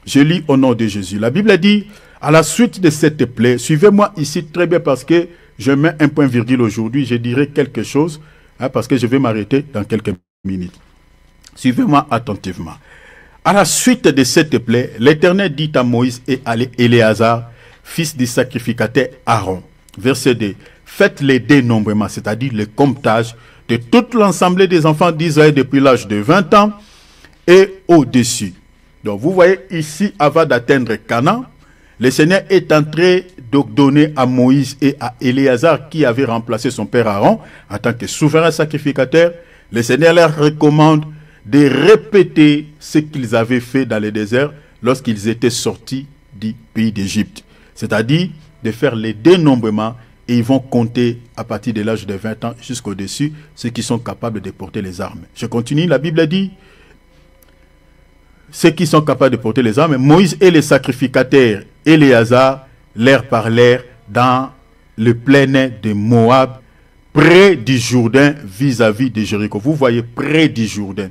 Je lis au nom de Jésus. La Bible dit, à la suite de cette plaie, suivez-moi ici très bien parce que je mets un point virgule aujourd'hui. Je dirai quelque chose parce que je vais m'arrêter dans quelques minutes. Suivez-moi attentivement. À la suite de cette plaie, l'Éternel dit à Moïse et à Éléazar, fils du sacrificateur Aaron, verset 2, faites les dénombrements, c'est-à-dire le comptage de toute l'ensemble des enfants d'Israël depuis l'âge de 20 ans et au-dessus. Donc vous voyez ici, avant d'atteindre Canaan, le Seigneur est en train de donner à Moïse et à Éléazar, qui avait remplacé son père Aaron en tant que souverain sacrificateur, le Seigneur leur recommande de répéter ce qu'ils avaient fait dans le désert lorsqu'ils étaient sortis du pays d'Égypte. C'est-à-dire de faire les dénombrements et ils vont compter à partir de l'âge de 20 ans jusqu'au-dessus ceux qui sont capables de porter les armes. Je continue, la Bible dit, ceux qui sont capables de porter les armes, Moïse et les sacrificateurs Éléazar leur parlèrent dans le plain de Moab, près du Jourdain vis-à-vis de Jéricho. Vous voyez, près du Jourdain.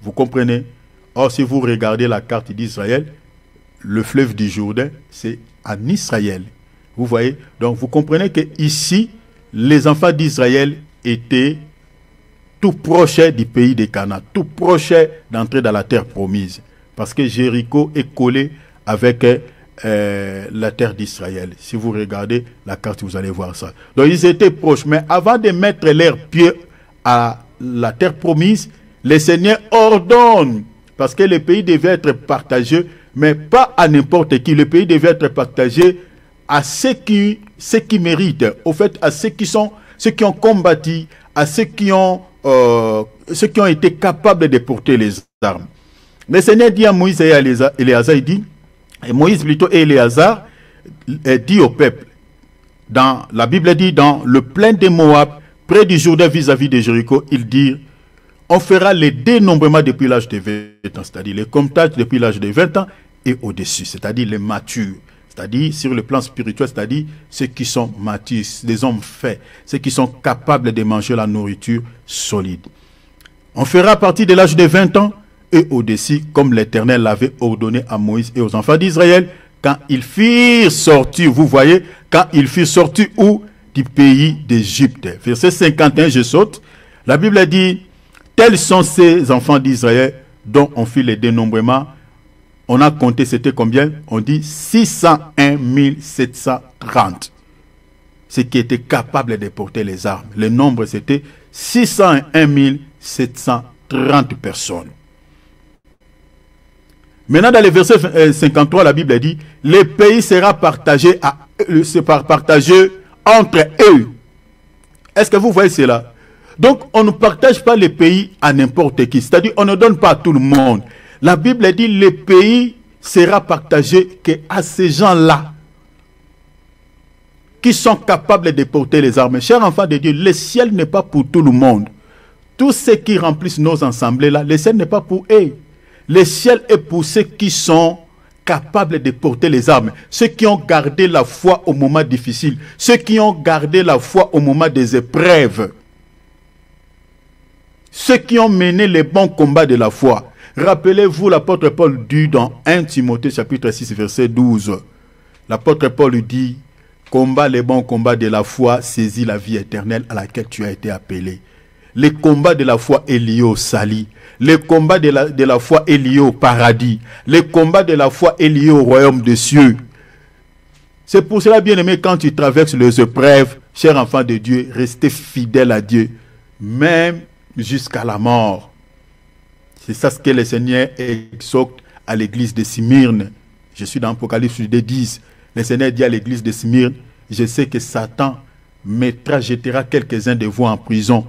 Vous comprenez? Or, si vous regardez la carte d'Israël, le fleuve du Jourdain, c'est en Israël. Vous voyez? Donc, vous comprenez que ici, les enfants d'Israël étaient tout proches du pays de Canaan, tout proches d'entrer dans la terre promise. Parce que Jéricho est collé avec la terre d'Israël. Si vous regardez la carte, vous allez voir ça. Donc, ils étaient proches. Mais avant de mettre leurs pieds à la terre promise, le Seigneur ordonne, parce que le pays devait être partagé, mais pas à n'importe qui. Le pays devait être partagé à ceux qui méritent, au fait, à ceux qui ont combattu, à ceux qui ont été capables de porter les armes. Le Seigneur dit à Moïse et à Éléazar, Moïse plutôt et Éléazar dit au peuple, dans la Bible dit, dans le plain de Moab, près du Jourdain vis-à-vis de Jéricho, il dit, on fera les dénombrements depuis l'âge de 20 ans, c'est-à-dire les comptages depuis l'âge de 20 ans et au-dessus, c'est-à-dire les matures, c'est-à-dire sur le plan spirituel, c'est-à-dire ceux qui sont matures, des hommes faits, ceux qui sont capables de manger la nourriture solide. On fera à partir de l'âge de 20 ans et au-dessus, comme l'Éternel l'avait ordonné à Moïse et aux enfants d'Israël, quand ils firent sortir, vous voyez, quand ils firent sortir où? Du pays d'Égypte. Verset 51, je saute. La Bible dit, tels sont ces enfants d'Israël dont on fit les dénombrements. On a compté, c'était combien? On dit 601 730. Ceux qui étaient capables de porter les armes. Le nombre, c'était 601 730 personnes. Maintenant, dans le verset 53, la Bible dit, le pays sera partagé entre eux. Est-ce que vous voyez cela? Donc, on ne partage pas les pays à n'importe qui. C'est-à-dire, on ne donne pas à tout le monde. La Bible dit, le pays sera partagé qu'à ces gens-là qui sont capables de porter les armes. Chers enfants de Dieu, le ciel n'est pas pour tout le monde. Tous ceux qui remplissent nos assemblées-là, le ciel n'est pas pour eux. Le ciel est pour ceux qui sont capables de porter les armes. Ceux qui ont gardé la foi au moment difficile. Ceux qui ont gardé la foi au moment des épreuves. Ceux qui ont mené les bons combats de la foi. Rappelez-vous, l'apôtre Paul dit dans 1 Timothée chapitre 6 verset 12. L'apôtre Paul dit, combat les bons combats de la foi, saisis la vie éternelle à laquelle tu as été appelé. Le combat de la foi est lié au salut. Le combat de la foi est lié au paradis. Le combat de la foi est lié au royaume des cieux. C'est pour cela, bien aimé, quand tu traverses les épreuves, cher enfant de Dieu, restez fidèle à Dieu, même jusqu'à la mort. C'est ça ce que le Seigneur exhorte à l'église de Smyrne. Je suis dans Apocalypse 10. Le Seigneur dit à l'église de Smyrne, je sais que Satan jettera quelques-uns de vous en prison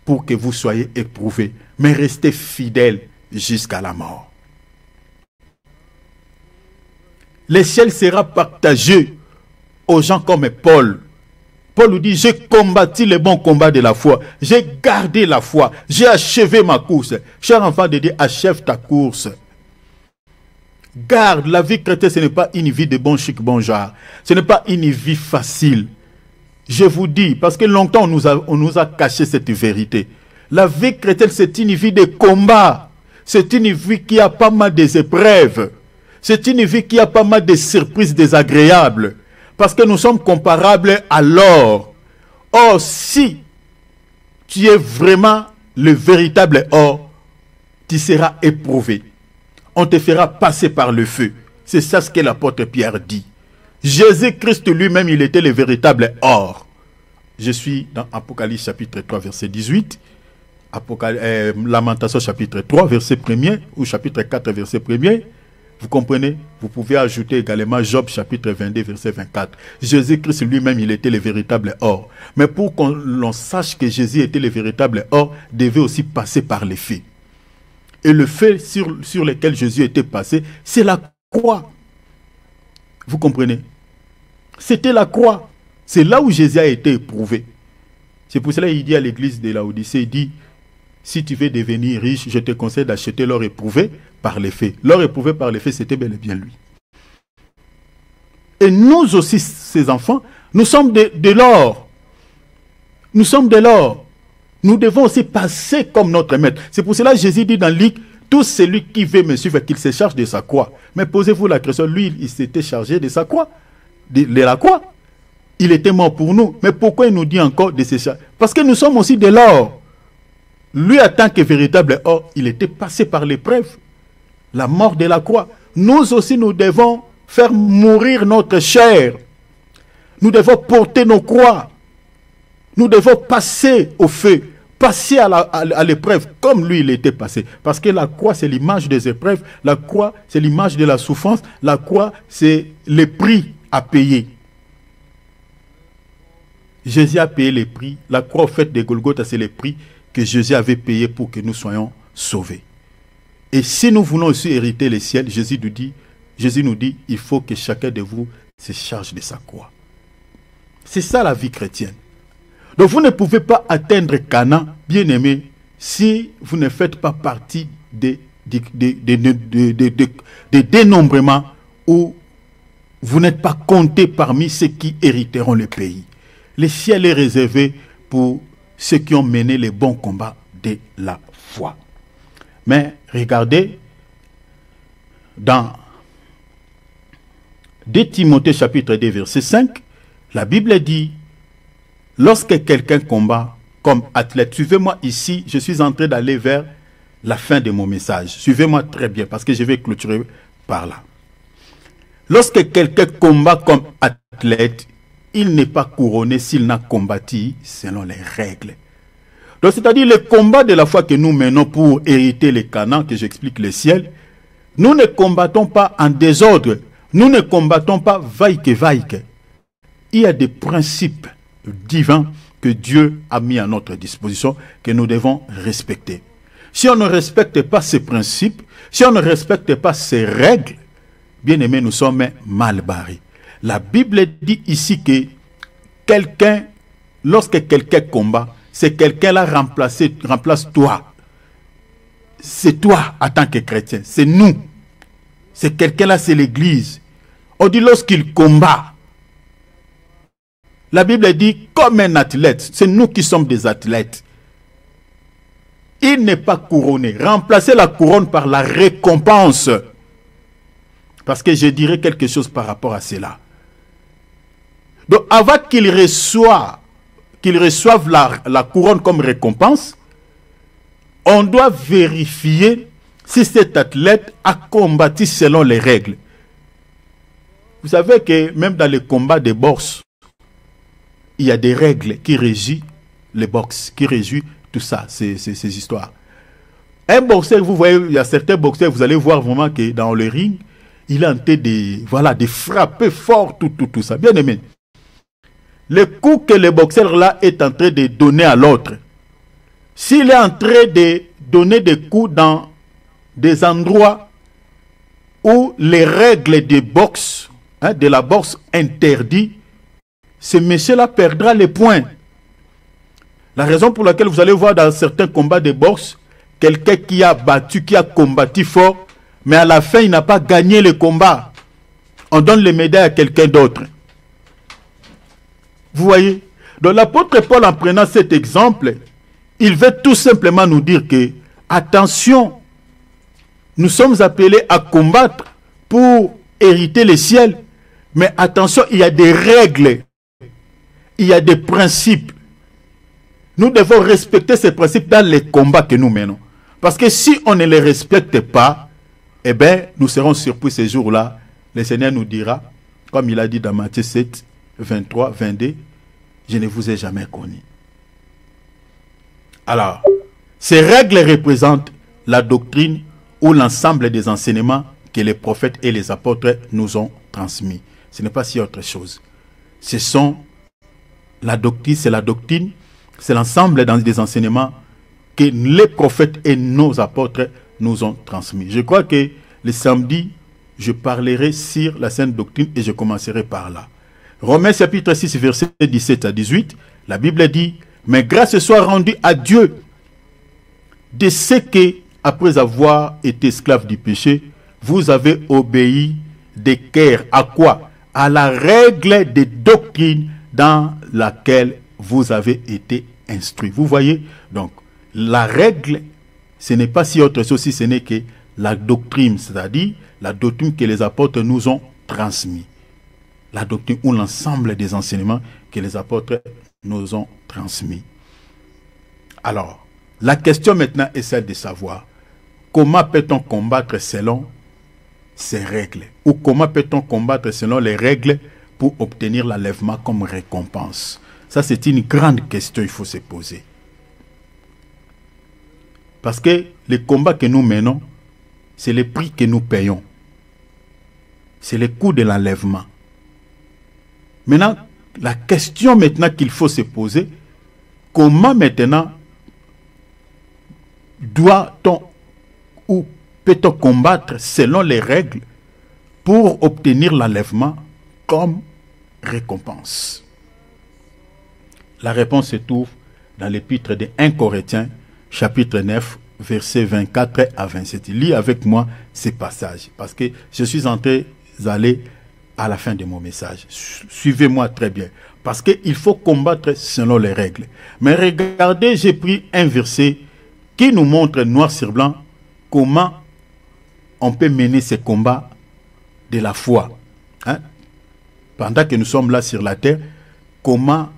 pour que vous soyez éprouvés. Mais restez fidèles jusqu'à la mort. Le ciel sera partagé aux gens comme Paul. Paul nous dit, j'ai combattu le bon combat de la foi. J'ai gardé la foi. J'ai achevé ma course. Cher enfant de Dieu, achève ta course. Garde, la vie chrétienne, ce n'est pas une vie de bon chic, bon genre. Ce n'est pas une vie facile. Je vous dis, parce que longtemps on nous a caché cette vérité. La vie chrétienne, c'est une vie de combat. C'est une vie qui a pas mal d'épreuves. C'est une vie qui a pas mal de surprises désagréables. Parce que nous sommes comparables à l'or. Or, si tu es vraiment le véritable or, tu seras éprouvé. On te fera passer par le feu. C'est ça ce que l'apôtre Pierre dit. Jésus-Christ lui-même, il était le véritable or. Je suis dans Apocalypse chapitre 3, verset 18. Lamentation chapitre 3, verset 1er, ou chapitre 4, verset 1er. Vous comprenez? Vous pouvez ajouter également Job chapitre 22, verset 24. Jésus-Christ lui-même, il était le véritable or. Mais pour qu'on sache que Jésus était le véritable or, devait aussi passer par les feux. Et le feu sur lequel Jésus était passé, c'est la croix. Vous comprenez? C'était la croix. C'est là où Jésus a été éprouvé. C'est pour cela qu'il dit à l'église de Laodicée, il dit, si tu veux devenir riche, je te conseille d'acheter l'or éprouvé par les faits. L'or éprouvé par les faits, c'était bel et bien lui. Et nous aussi, ces enfants, nous sommes de l'or. Nous sommes de l'or. Nous devons aussi passer comme notre maître. C'est pour cela que Jésus dit dans Luc, tout celui qui veut me suivre, qu'il se charge de sa croix. Mais posez-vous la question, lui, il s'était chargé de sa croix, de la croix. Il était mort pour nous. Mais pourquoi il nous dit encore de se charger? Parce que nous sommes aussi de l'or. Lui, en tant que véritable or, il était passé par l'épreuve, la mort de la croix. Nous aussi, nous devons faire mourir notre chair. Nous devons porter nos croix. Nous devons passer au feu, passer à l'épreuve, comme lui, il était passé. Parce que la croix, c'est l'image des épreuves. La croix, c'est l'image de la souffrance. La croix, c'est le prix à payer. Jésus a payé les prix. La croix au fait de Golgotha, c'est le prix que Jésus avait payé pour que nous soyons sauvés. Et si nous voulons aussi hériter les ciels, Jésus nous dit, il faut que chacun de vous se charge de sa croix. C'est ça la vie chrétienne. Donc vous ne pouvez pas atteindre Canaan, bien aimé, si vous ne faites pas partie des dénombrements où vous n'êtes pas comptés parmi ceux qui hériteront le pays. Le ciel est réservé pour ceux qui ont mené les bons combats de la foi. Mais regardez, dans 2 Timothée chapitre 2 verset 5, la Bible dit, lorsque quelqu'un combat comme athlète, suivez-moi ici, je suis en train d'aller vers la fin de mon message. Suivez-moi très bien parce que je vais clôturer par là. Lorsque quelqu'un combat comme athlète, il n'est pas couronné s'il n'a combattu selon les règles. Donc, c'est-à-dire le combat de la foi que nous menons pour hériter les Canaan, que j'explique le ciel, nous ne combattons pas en désordre, nous ne combattons pas vaille-que-vaille. Il y a des principes divins que Dieu a mis à notre disposition, que nous devons respecter. Si on ne respecte pas ces principes, si on ne respecte pas ces règles, bien aimés, nous sommes mal barrés. La Bible dit ici que quelqu'un, lorsque quelqu'un combat, c'est quelqu'un-là remplace toi. C'est toi en tant que chrétien, c'est nous. C'est quelqu'un-là, c'est l'Église. On dit lorsqu'il combat, la Bible dit comme un athlète, c'est nous qui sommes des athlètes. Il n'est pas couronné. Remplacez la couronne par la récompense. Parce que je dirais quelque chose par rapport à cela. Donc avant qu'il reçoive la couronne comme récompense, on doit vérifier si cet athlète a combattu selon les règles. Vous savez que même dans les combats de boxe, il y a des règles qui régissent les boxes, qui régissent tout ça, ces histoires. Un boxeur, vous voyez, il y a certains boxeurs, vous allez voir vraiment que dans le ring, il est en train de frapper fort, tout ça. Bien aimé. Le coup que le boxeur là est en train de donner à l'autre, s'il est en train de donner des coups dans des endroits où les règles de boxe, de la boxe interdit, ce monsieur-là perdra les points. La raison pour laquelle vous allez voir dans certains combats de boxe, quelqu'un qui a battu, qui a combattu fort, mais à la fin, il n'a pas gagné le combat. On donne les médailles à quelqu'un d'autre. Vous voyez? Donc l'apôtre Paul, en prenant cet exemple, il veut tout simplement nous dire que, attention, nous sommes appelés à combattre pour hériter le ciel, mais attention, il y a des règles, il y a des principes. Nous devons respecter ces principes dans les combats que nous menons. Parce que si on ne les respecte pas, eh bien, nous serons surpris ces jours-là. Le Seigneur nous dira, comme il a dit dans Matthieu 7, 23, 22, « Je ne vous ai jamais connu. » Alors, ces règles représentent la doctrine ou l'ensemble des enseignements que les prophètes et les apôtres nous ont transmis. Ce n'est pas si autre chose. Ce sont la doctrine, c'est l'ensemble des enseignements que les prophètes et nos apôtres nous ont transmis. Je crois que le samedi, je parlerai sur la sainte doctrine et je commencerai par là. Romains chapitre 6, versets 17 à 18, la Bible dit, « Mais grâce soit rendue à Dieu de ce que, après avoir été esclave du péché, vous avez obéi de cœur à quoi? À la règle de doctrine dans laquelle vous avez été instruit. » Vous voyez, donc, la règle, ce n'est pas si autre chose, si ce n'est que la doctrine, c'est-à-dire la doctrine que les apôtres nous ont transmis. La doctrine ou l'ensemble des enseignements que les apôtres nous ont transmis. Alors, la question maintenant est celle de savoir comment peut-on combattre selon ces règles, ou comment peut-on combattre selon les règles pour obtenir l'enlèvement comme récompense. Ça, c'est une grande question qu'il faut se poser. Parce que le combat que nous menons, c'est le prix que nous payons. C'est le coût de l'enlèvement. Maintenant, la question maintenant qu'il faut se poser, comment maintenant doit-on ou peut-on combattre selon les règles pour obtenir l'enlèvement comme récompense? La réponse se trouve dans l'épître de 1 Corinthiens, chapitre 9, versets 24 à 27. Lis avec moi ces passages, parce que je suis en train d'aller à la fin de mon message. Suivez-moi très bien, parce qu'il faut combattre selon les règles. Mais regardez, j'ai pris un verset qui nous montre noir sur blanc comment on peut mener ces combats de la foi. Hein? Pendant que nous sommes là sur la terre, comment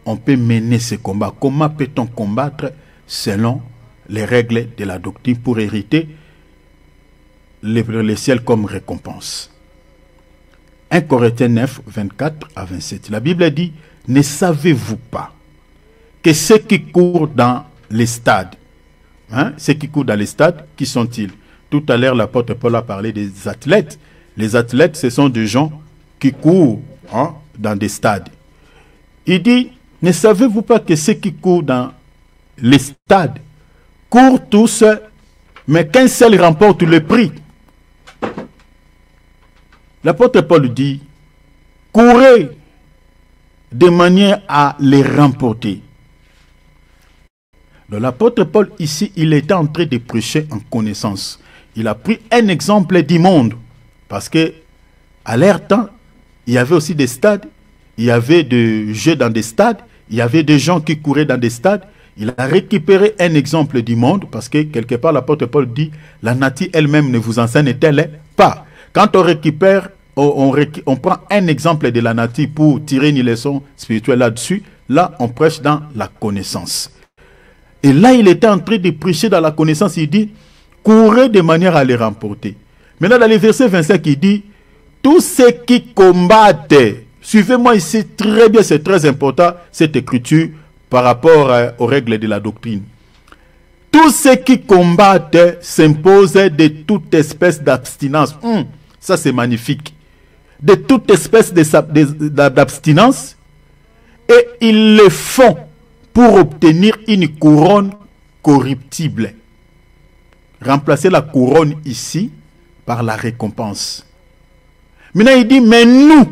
on peut mener ces combats? Comment peut-on combattre selon les règles de la doctrine pour hériter le ciel comme récompense? 1 Corinthiens 9, 24 à 27. La Bible dit, « Ne savez-vous pas que ceux qui courent dans les stades, ceux qui courent dans les stades, qui sont-ils? » Tout à l'heure, l'apôtre Paul a parlé des athlètes. Les athlètes, ce sont des gens qui courent dans des stades. Il dit, « Ne savez-vous pas que ceux qui courent dans les stades courent tous, mais qu'un seul remporte le prix? » L'apôtre Paul dit, « Courez de manière à les remporter. » Donc l'apôtre Paul ici, il était en train de prêcher en connaissance. Il a pris un exemple du monde. Parce que à leur temps, il y avait aussi des stades, il y avait des jeux dans des stades, il y avait des gens qui couraient dans des stades. Il a récupéré un exemple du monde parce que quelque part l'apôtre Paul dit, la nature elle-même ne vous enseigne-t-elle pas? Quand on récupère, on prend un exemple de la nature pour tirer une leçon spirituelle là-dessus, là on prêche dans la connaissance. Et là il était en train de prêcher dans la connaissance, il dit, courez de manière à les remporter. Maintenant dans les versets 25 il dit, tous ceux qui combattent, suivez-moi ici très bien, c'est très important cette écriture par rapport aux règles de la doctrine. Tous ceux qui combattent s'imposent de toute espèce d'abstinence. Ça c'est magnifique. De toute espèce d'abstinence. Et ils le font pour obtenir une couronne corruptible. Remplacer la couronne ici par la récompense. Maintenant il dit, mais nous,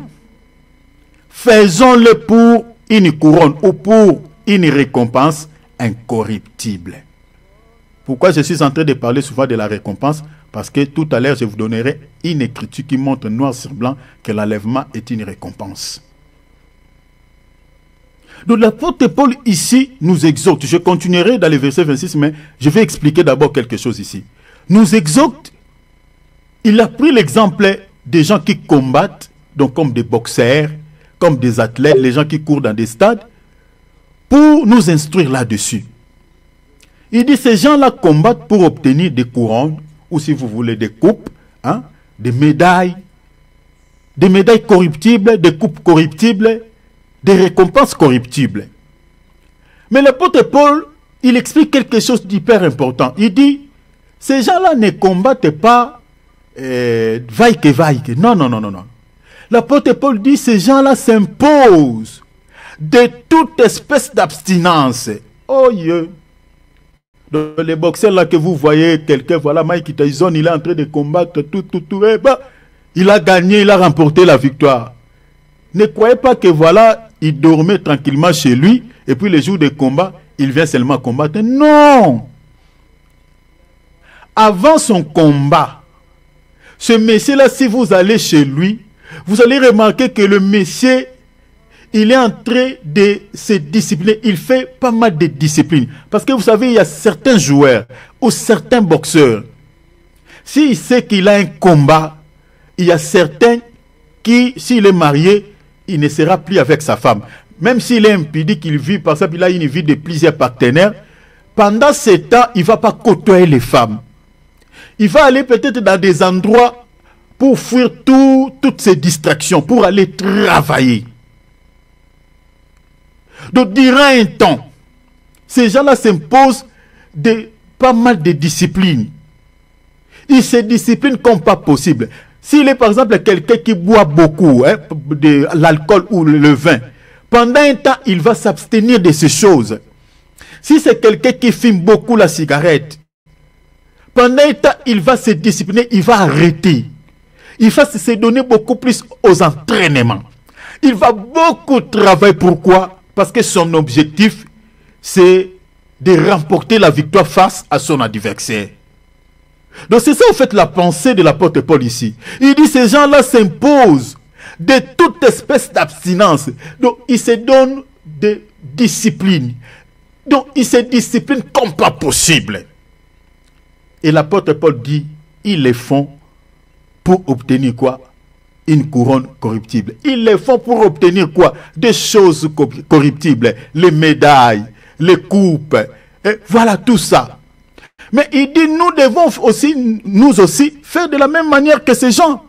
faisons-le pour une couronne ou pour une récompense incorruptible. Pourquoi je suis en train de parler souvent de la récompense? Parce que tout à l'heure, je vous donnerai une écriture qui montre noir sur blanc que l'enlèvement est une récompense. Donc l'apôtre Paul ici nous exhorte. Je continuerai dans le verset 26, mais je vais expliquer d'abord quelque chose ici. Nous exhorte. Il a pris l'exemple des gens qui combattent, donc comme des boxeurs, comme des athlètes, les gens qui courent dans des stades, pour nous instruire là-dessus. Il dit ces gens-là combattent pour obtenir des couronnes, ou si vous voulez des coupes, hein, des médailles corruptibles, des coupes corruptibles, des récompenses corruptibles. Mais l'apôtre Paul, il explique quelque chose d'hyper important. Il dit, ces gens-là ne combattent pas vaille que vaille. Non. L'apôtre Paul dit, ces gens-là s'imposent de toute espèce d'abstinence. Oh Dieu! Dans les boxeurs là que vous voyez, quelqu'un, voilà, Mike Tyson, il est en train de combattre tout, et bah, il a gagné, il a remporté la victoire. Ne croyez pas que voilà, il dormait tranquillement chez lui, et puis les jours de combat, il vient seulement combattre. Non! Avant son combat, ce monsieur-là, si vous allez chez lui, vous allez remarquer que le monsieur, il est en train de se discipliner. Il fait pas mal de discipline. Parce que vous savez, il y a certains joueurs ou certains boxeurs. S'il sait qu'il a un combat, il y a certains qui, s'il est marié, il ne sera plus avec sa femme. Même s'il est impudique, qu'il vit, par exemple, il a une vie de plusieurs partenaires. Pendant ce temps, il ne va pas côtoyer les femmes. Il va aller peut-être dans des endroits pour fuir toutes ces distractions, pour aller travailler. Donc, durant un temps, ces gens-là s'imposent pas mal de disciplines. Ils se disciplinent comme pas possible. S'il est par exemple quelqu'un qui boit beaucoup, hein, de l'alcool ou le vin, pendant un temps, il va s'abstenir de ces choses. Si c'est quelqu'un qui fume beaucoup la cigarette, pendant un temps, il va se discipliner, il va arrêter. Il va se donner beaucoup plus aux entraînements. Il va beaucoup travailler. Pourquoi? Parce que son objectif, c'est de remporter la victoire face à son adversaire. Donc c'est ça en fait la pensée de l'apôtre Paul ici. Il dit ces gens-là s'imposent de toute espèce d'abstinence. Donc ils se donnent de discipline. Donc ils se disciplinent comme pas possible. Et l'apôtre Paul dit, ils les font pour obtenir quoi? Une couronne corruptible. Ils les font pour obtenir quoi? Des choses corruptibles. Les médailles, les coupes. Et voilà tout ça. Mais il dit, nous devons aussi, nous aussi, faire de la même manière que ces gens.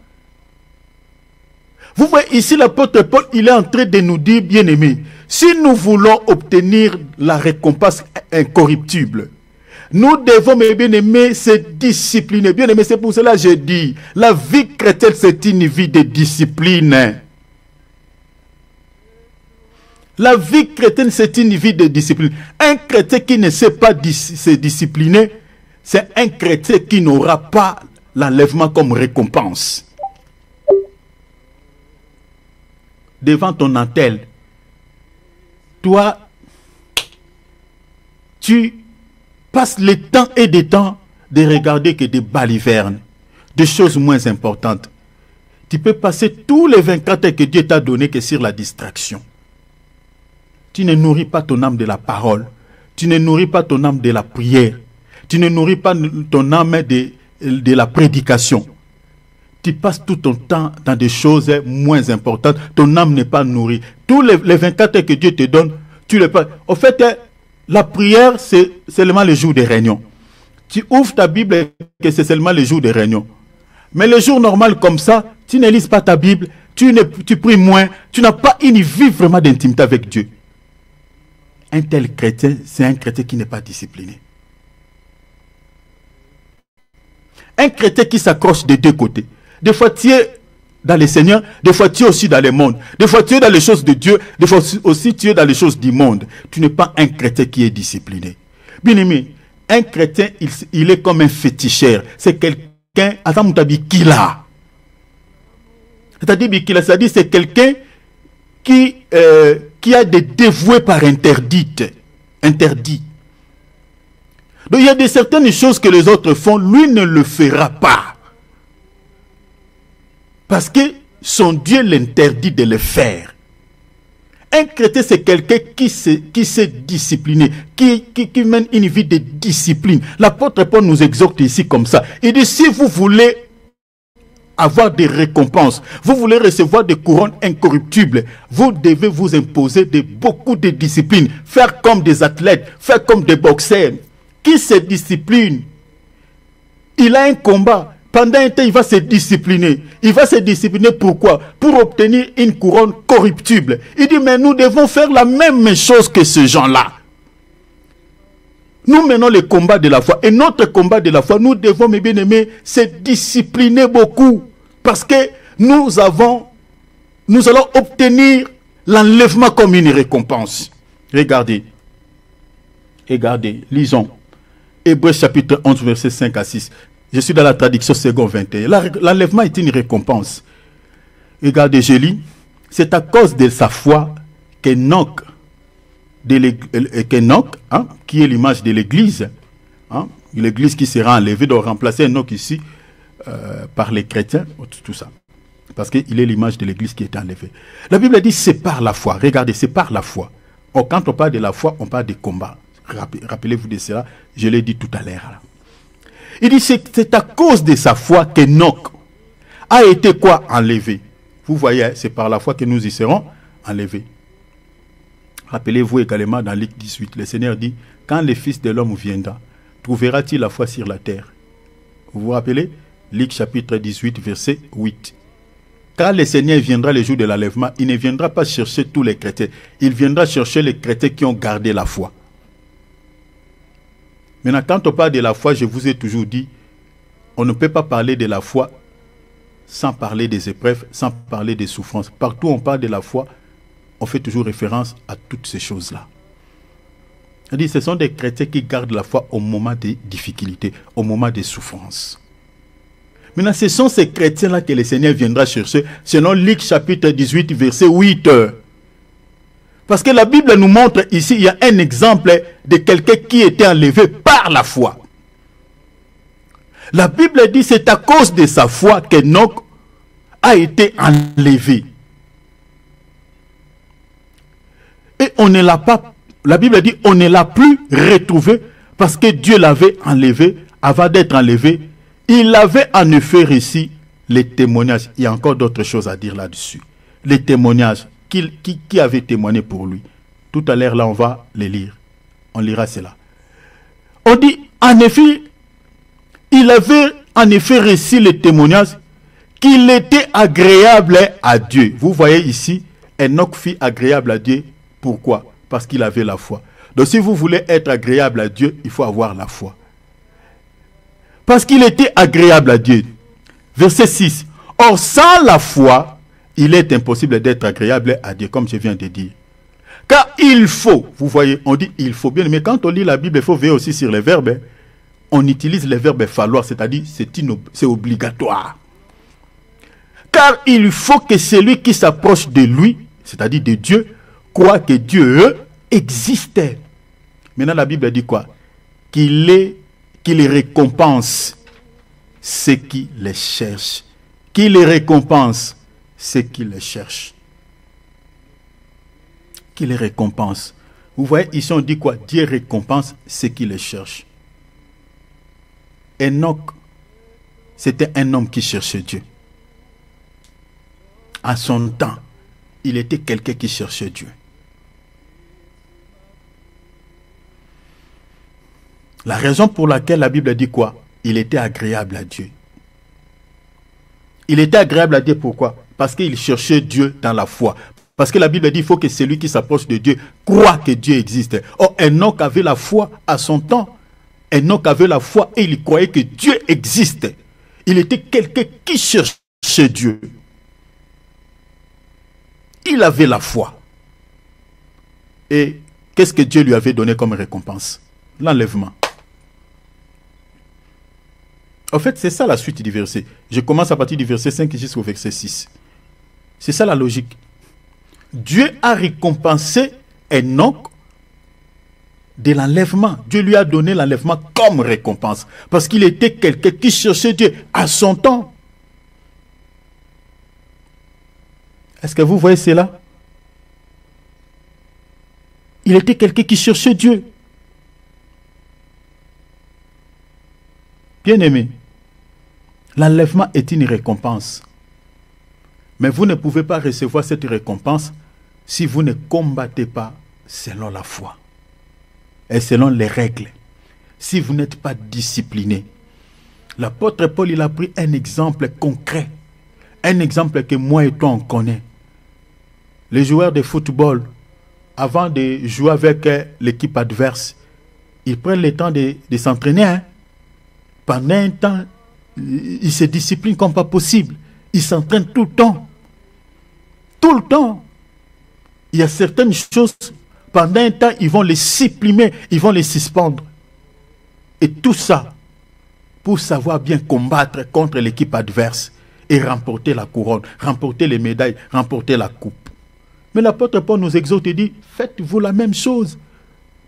Vous voyez ici l'apôtre Paul, il est en train de nous dire, bien aimés, si nous voulons obtenir la récompense incorruptible, nous devons, mes bien-aimés, se discipliner. Bien-aimés, c'est pour cela que je dis, la vie chrétienne, c'est une vie de discipline. La vie chrétienne, c'est une vie de discipline. Un chrétien qui ne sait pas se discipliner, c'est un chrétien qui n'aura pas l'enlèvement comme récompense. Devant ton autel, toi, tu passes le temps et des temps de regarder que des balivernes, des choses moins importantes. Tu peux passer tous les 24 heures que Dieu t'a donné que sur la distraction. Tu ne nourris pas ton âme de la parole. Tu ne nourris pas ton âme de la prière. Tu ne nourris pas ton âme de la prédication. Tu passes tout ton temps dans des choses moins importantes. Ton âme n'est pas nourrie. Tous les 24 heures que Dieu te donne, tu les passes. En fait, la prière, c'est seulement le jour des réunions. Tu ouvres ta Bible que c'est seulement le jour des réunions. Mais le jour normal comme ça, tu ne lis pas ta Bible, tu pries moins, tu n'as pas une vie vraiment d'intimité avec Dieu. Un tel chrétien, c'est un chrétien qui n'est pas discipliné. Un chrétien qui s'accroche des deux côtés. Des fois, tu es dans le Seigneur, des fois, tu es aussi dans le monde. Des fois, tu es dans les choses de Dieu, des fois aussi, tu es dans les choses du monde. Tu n'es pas un chrétien qui est discipliné. Bien aimé, un chrétien, il est comme un féticheur. C'est quelqu'un, c'est-à-dire, c'est quelqu'un qui a des dévoués par interdit. Donc il y a des certaines choses que les autres font, lui ne le fera pas. Parce que son Dieu l'interdit de le faire. Un chrétien, c'est quelqu'un qui sait discipliner, qui mène une vie de discipline. L'apôtre Paul nous exhorte ici comme ça. Il dit, si vous voulez avoir des récompenses, vous voulez recevoir des couronnes incorruptibles, vous devez vous imposer beaucoup de discipline, faire comme des athlètes, faire comme des boxeurs. Qui se discipline? Il a un combat. Pendant un temps, il va se discipliner. Il va se discipliner pourquoi? Pour obtenir une couronne corruptible. Il dit, mais nous devons faire la même chose que ces gens-là. Nous menons le combat de la foi. Et notre combat de la foi, nous devons, mes bien-aimés, se discipliner beaucoup. Parce que nous allons obtenir l'enlèvement comme une récompense. Regardez, lisons. Hébreux chapitre 11, verset 5 à 6. Je suis dans la traduction seconde 21. L'enlèvement est une récompense. Regardez, je lis. C'est à cause de sa foi qu'Enoch, qui est l'image de l'Église, l'Église qui sera enlevée, doit remplacer Enoch ici par les chrétiens, tout ça. Parce qu'il est l'image de l'Église qui est enlevée. La Bible dit c'est par la foi. Regardez, c'est par la foi. Or, quand on parle de la foi, on parle de combat. Rappelez-vous de cela, je l'ai dit tout à l'heure. Il dit c'est à cause de sa foi qu'Enoch a été quoi? Enlevé. Vous voyez, c'est par la foi que nous y serons enlevés. Rappelez-vous également dans Luc 18, le Seigneur dit, quand le Fils de l'homme viendra, trouvera-t-il la foi sur la terre? Vous vous rappelez? Luc chapitre 18, verset 8. Quand le Seigneur viendra le jour de l'enlèvement, il ne viendra pas chercher tous les chrétiens. Il viendra chercher les chrétiens qui ont gardé la foi. Maintenant, quand on parle de la foi, je vous ai toujours dit, on ne peut pas parler de la foi sans parler des épreuves, sans parler des souffrances. Partout où on parle de la foi, on fait toujours référence à toutes ces choses-là. C'est-à-dire, ce sont des chrétiens qui gardent la foi au moment des difficultés, au moment des souffrances. Maintenant, ce sont ces chrétiens-là que le Seigneur viendra chercher, selon Luc chapitre 18, verset 8. Parce que la Bible nous montre ici, il y a un exemple de quelqu'un qui était enlevé par la foi. La Bible dit c'est à cause de sa foi qu'Enoch a été enlevé. Et on ne l'a pas, la Bible dit on ne l'a plus retrouvé parce que Dieu l'avait enlevé. Avant d'être enlevé, il avait en effet réussi les témoignages. Il y a encore d'autres choses à dire là-dessus. Les témoignages. Qui avait témoigné pour lui? Tout à l'heure, là, on va les lire. On lira cela. On dit, en effet, il avait en effet reçu le témoignage qu'il était agréable à Dieu. Vous voyez ici, Enoch fut agréable à Dieu. Pourquoi? Parce qu'il avait la foi. Donc si vous voulez être agréable à Dieu, il faut avoir la foi. Parce qu'il était agréable à Dieu. Verset 6. Or, sans la foi, il est impossible d'être agréable à Dieu, comme je viens de dire. Car il faut, vous voyez, on dit il faut bien, mais quand on lit la Bible, il faut veiller aussi sur les verbes. On utilise les verbes falloir, c'est-à-dire c'est obligatoire. Car il faut que celui qui s'approche de lui, c'est-à-dire de Dieu, croit que Dieu existe. Maintenant, la Bible dit quoi? Qu'il récompense ceux qui les cherchent. Qu'il les récompense ceux qui les cherchent. Qui les récompense. Vous voyez, ici on dit quoi? Dieu récompense ceux qui les cherchent. Enoch, c'était un homme qui cherchait Dieu. À son temps, il était quelqu'un qui cherchait Dieu. La raison pour laquelle la Bible dit quoi? Il était agréable à Dieu. Il était agréable à Dieu pourquoi? Parce qu'il cherchait Dieu dans la foi. Parce que la Bible dit qu'il faut que celui qui s'approche de Dieu croit que Dieu existe. Or, Enoch avait la foi à son temps. Enoch avait la foi et il croyait que Dieu existe. Il était quelqu'un qui cherchait Dieu. Il avait la foi. Et qu'est-ce que Dieu lui avait donné comme récompense? L'enlèvement. En fait, c'est ça la suite du verset. Je commence à partir du verset 5 jusqu'au verset 6. C'est ça la logique. Dieu a récompensé Enoch de l'enlèvement. Dieu lui a donné l'enlèvement comme récompense. Parce qu'il était quelqu'un qui cherchait Dieu à son temps. Est-ce que vous voyez cela? Il était quelqu'un qui cherchait Dieu. Bien-aimé, l'enlèvement est une récompense. Mais vous ne pouvez pas recevoir cette récompense si vous ne combattez pas selon la foi et selon les règles. Si vous n'êtes pas discipliné. L'apôtre Paul, il a pris un exemple concret. Un exemple que moi et toi on connaît. Les joueurs de football, avant de jouer avec l'équipe adverse, ils prennent le temps de s'entraîner. Hein? Pendant un temps, ils se disciplinent comme pas possible. Ils s'entraînent tout le temps. Tout le temps. Il y a certaines choses, pendant un temps, ils vont les supprimer, ils vont les suspendre. Et tout ça, pour savoir bien combattre contre l'équipe adverse et remporter la couronne, remporter les médailles, remporter la coupe. Mais l'apôtre Paul nous exhorte et dit, faites-vous la même chose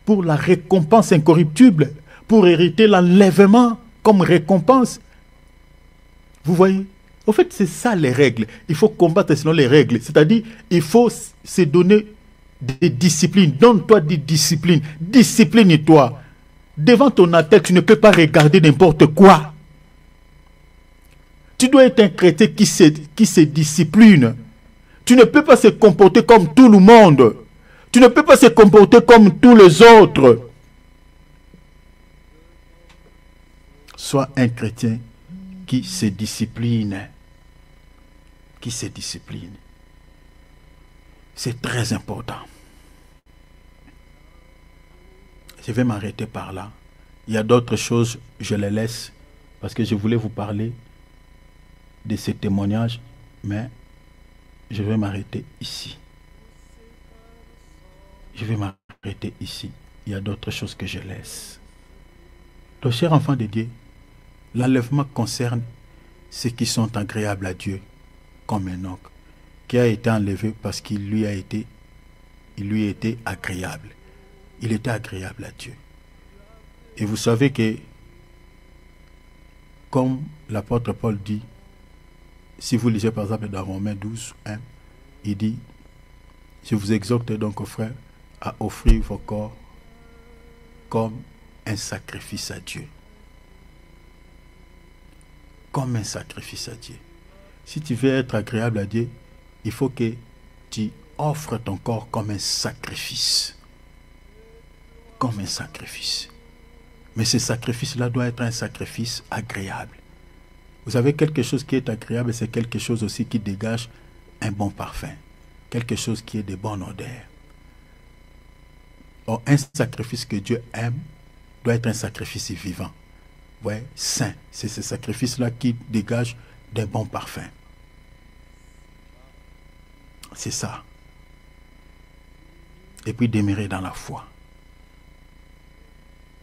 pour la récompense incorruptible, pour hériter l'enlèvement comme récompense. Vous voyez? En fait, c'est ça les règles. Il faut combattre selon les règles. C'est-à-dire, il faut se donner des disciplines. Donne-toi des disciplines. Discipline-toi. Devant ton athlète, tu ne peux pas regarder n'importe quoi. Tu dois être un chrétien qui se discipline. Tu ne peux pas se comporter comme tout le monde. Tu ne peux pas se comporter comme tous les autres. Sois un chrétien qui se discipline. Qui se discipline. C'est très important. Je vais m'arrêter par là. Il y a d'autres choses, je les laisse, parce que je voulais vous parler de ces témoignages, mais je vais m'arrêter ici. Je vais m'arrêter ici. Il y a d'autres choses que je laisse. Donc, chers enfants de Dieu, l'enlèvement concerne ceux qui sont agréables à Dieu, comme Enoch, qui a été enlevé parce qu'il lui était agréable. Il était agréable à Dieu. Et vous savez que, comme l'apôtre Paul dit, si vous lisez par exemple dans Romains 12, 1, il dit, je vous exhorte donc, frères, à offrir vos corps comme un sacrifice à Dieu. Comme un sacrifice à Dieu. Si tu veux être agréable à Dieu, il faut que tu offres ton corps comme un sacrifice. Comme un sacrifice. Mais ce sacrifice-là doit être un sacrifice agréable. Vous savez, quelque chose qui est agréable, c'est quelque chose aussi qui dégage un bon parfum. Quelque chose qui est de bonne odeur. Or, un sacrifice que Dieu aime doit être un sacrifice vivant. Ouais, saint. C'est ce sacrifice-là qui dégage d'un bon parfum. C'est ça. Et puis demeurer dans la foi.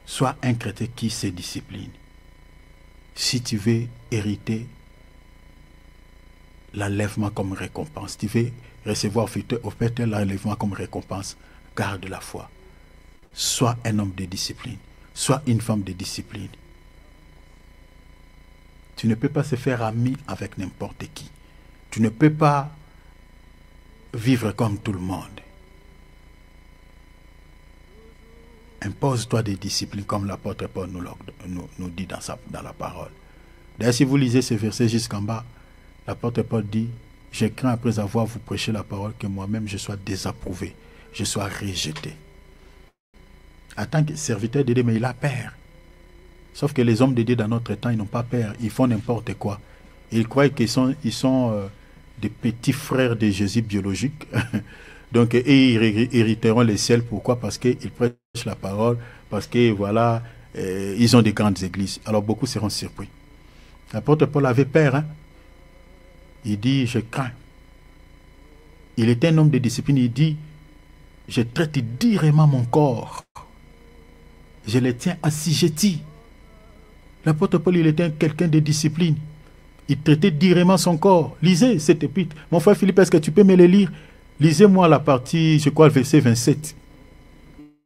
Sois un chrétien qui se discipline. Si tu veux hériter l'enlèvement comme récompense, tu veux recevoir au fait l'enlèvement comme récompense, garde la foi. Sois un homme de discipline. Sois une femme de discipline. Tu ne peux pas se faire ami avec n'importe qui. Tu ne peux pas vivre comme tout le monde. Impose-toi des disciplines comme l'apôtre Paul nous dit dans la parole. D'ailleurs, si vous lisez ce verset jusqu'en bas, l'apôtre Paul dit, je crains après avoir vous prêché la parole que moi-même je sois désapprouvé, je sois rejeté. En tant que serviteur de Dieu, mais il a peur. Sauf que les hommes de Dieu dans notre temps, ils n'ont pas peur, ils font n'importe quoi. Ils croient qu'ils sont des petits frères de Jésus biologiques. Donc, et ils hériteront les ciels. Pourquoi? Parce qu'ils prêchent la parole, parce que, voilà, ils ont des grandes églises. Alors, beaucoup seront surpris. L'apôtre Paul avait peur. Hein? Il dit, je crains. Il était un homme de discipline. Il dit, je traite durement mon corps. Je le tiens assujetti. L'apôtre Paul, il était quelqu'un de discipline. Il traitait durement son corps. Lisez cette épître. Mon frère Philippe, est-ce que tu peux me le lire? Lisez-moi la partie, je crois, le verset 27.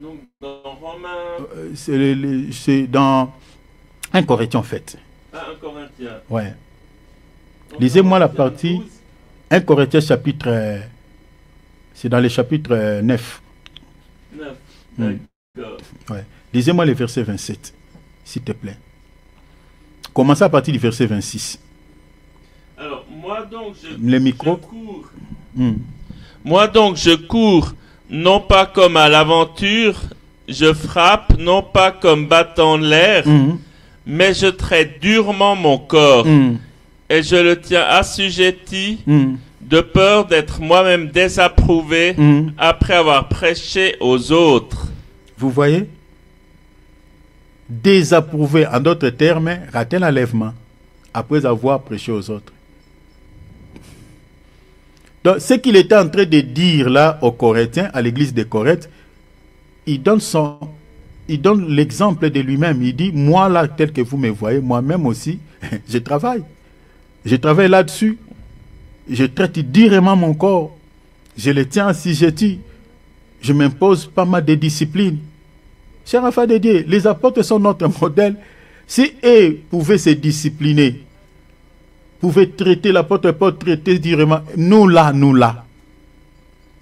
Donc, dans Romains. C'est dans 1 Corinthiens en fait. Ah, 1 Corinthiens. Ouais. Donc, Lisez-moi la Corinthiens partie 12. 1 Corinthiens chapitre... c'est dans le chapitre 9. 9. Hmm. D'accord. Ouais. Lisez-moi le verset 27, s'il te plaît. Commencez à partir du verset 26. Alors, moi donc, Le micro. je cours. Hmm. Moi donc, je cours, non pas comme à l'aventure, je frappe, non pas comme battant l'air, Hmm. mais je traite durement mon corps, Hmm. et je le tiens assujetti, Hmm. de peur d'être moi-même désapprouvé, Hmm. après avoir prêché aux autres. Vous voyez? Désapprouvé, en d'autres termes, rater l'enlèvement, après avoir prêché aux autres. Donc, ce qu'il était en train de dire là aux Corinthiens, à l'église de Corinthe, il donne l'exemple de lui-même. Il dit, moi là, tel que vous me voyez, moi-même aussi, je travaille. Je travaille là-dessus. Je traite durement mon corps. Je le tiens assujetti. Je m'impose pas mal de discipline. Cher enfant de Dieu, les apôtres sont notre modèle. Si eux pouvaient se discipliner, pouvaient traiter l'apôtre Paul, traiter durement, nous là.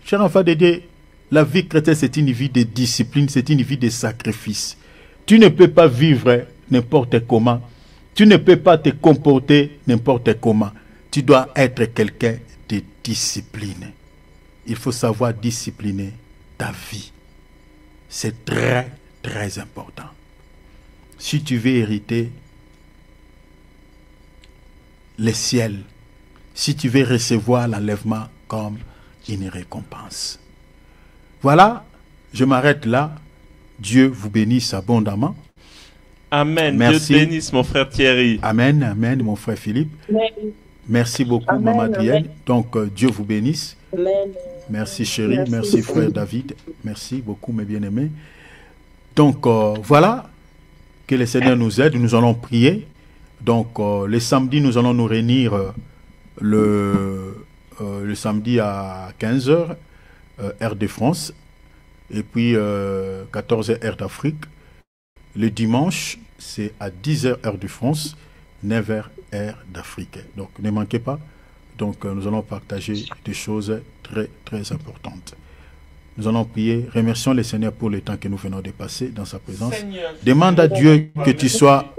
Cher enfant de Dieu, la vie chrétienne, c'est une vie de discipline, c'est une vie de sacrifice. Tu ne peux pas vivre n'importe comment. Tu ne peux pas te comporter n'importe comment. Tu dois être quelqu'un de discipliné. Il faut savoir discipliner ta vie. C'est très, très important. Si tu veux hériter le ciel, si tu veux recevoir l'enlèvement comme une récompense. Voilà, je m'arrête là. Dieu vous bénisse abondamment. Amen. Merci. Dieu te bénisse, mon frère Thierry. Amen, amen, mon frère Philippe. Merci beaucoup, Amen, Maman Adrienne. amen. Donc, Dieu vous bénisse. Amen. Merci chérie, Merci merci beaucoup. frère David, merci beaucoup mes bien-aimés. Donc voilà, que le Seigneur nous aide, nous allons prier. Donc le samedi, nous allons nous réunir le samedi à 15h, heure de France, et puis 14h, heure d'Afrique. Le dimanche, c'est à 10h, heure de France, 9h, heure d'Afrique. Donc ne manquez pas. Donc nous allons partager des choses très, très importantes. Nous allons prier. Remercions le Seigneur pour le temps que nous venons de passer dans sa présence. Seigneur, Demande à Dieu que tu sois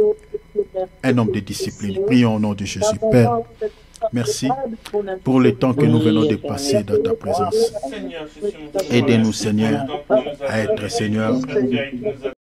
un homme de discipline. Prions au nom de Jésus. Père, merci pour le temps que nous venons de passer dans ta présence. Seigneur, je suis mon Aidez-nous, Seigneur, à être, Seigneur,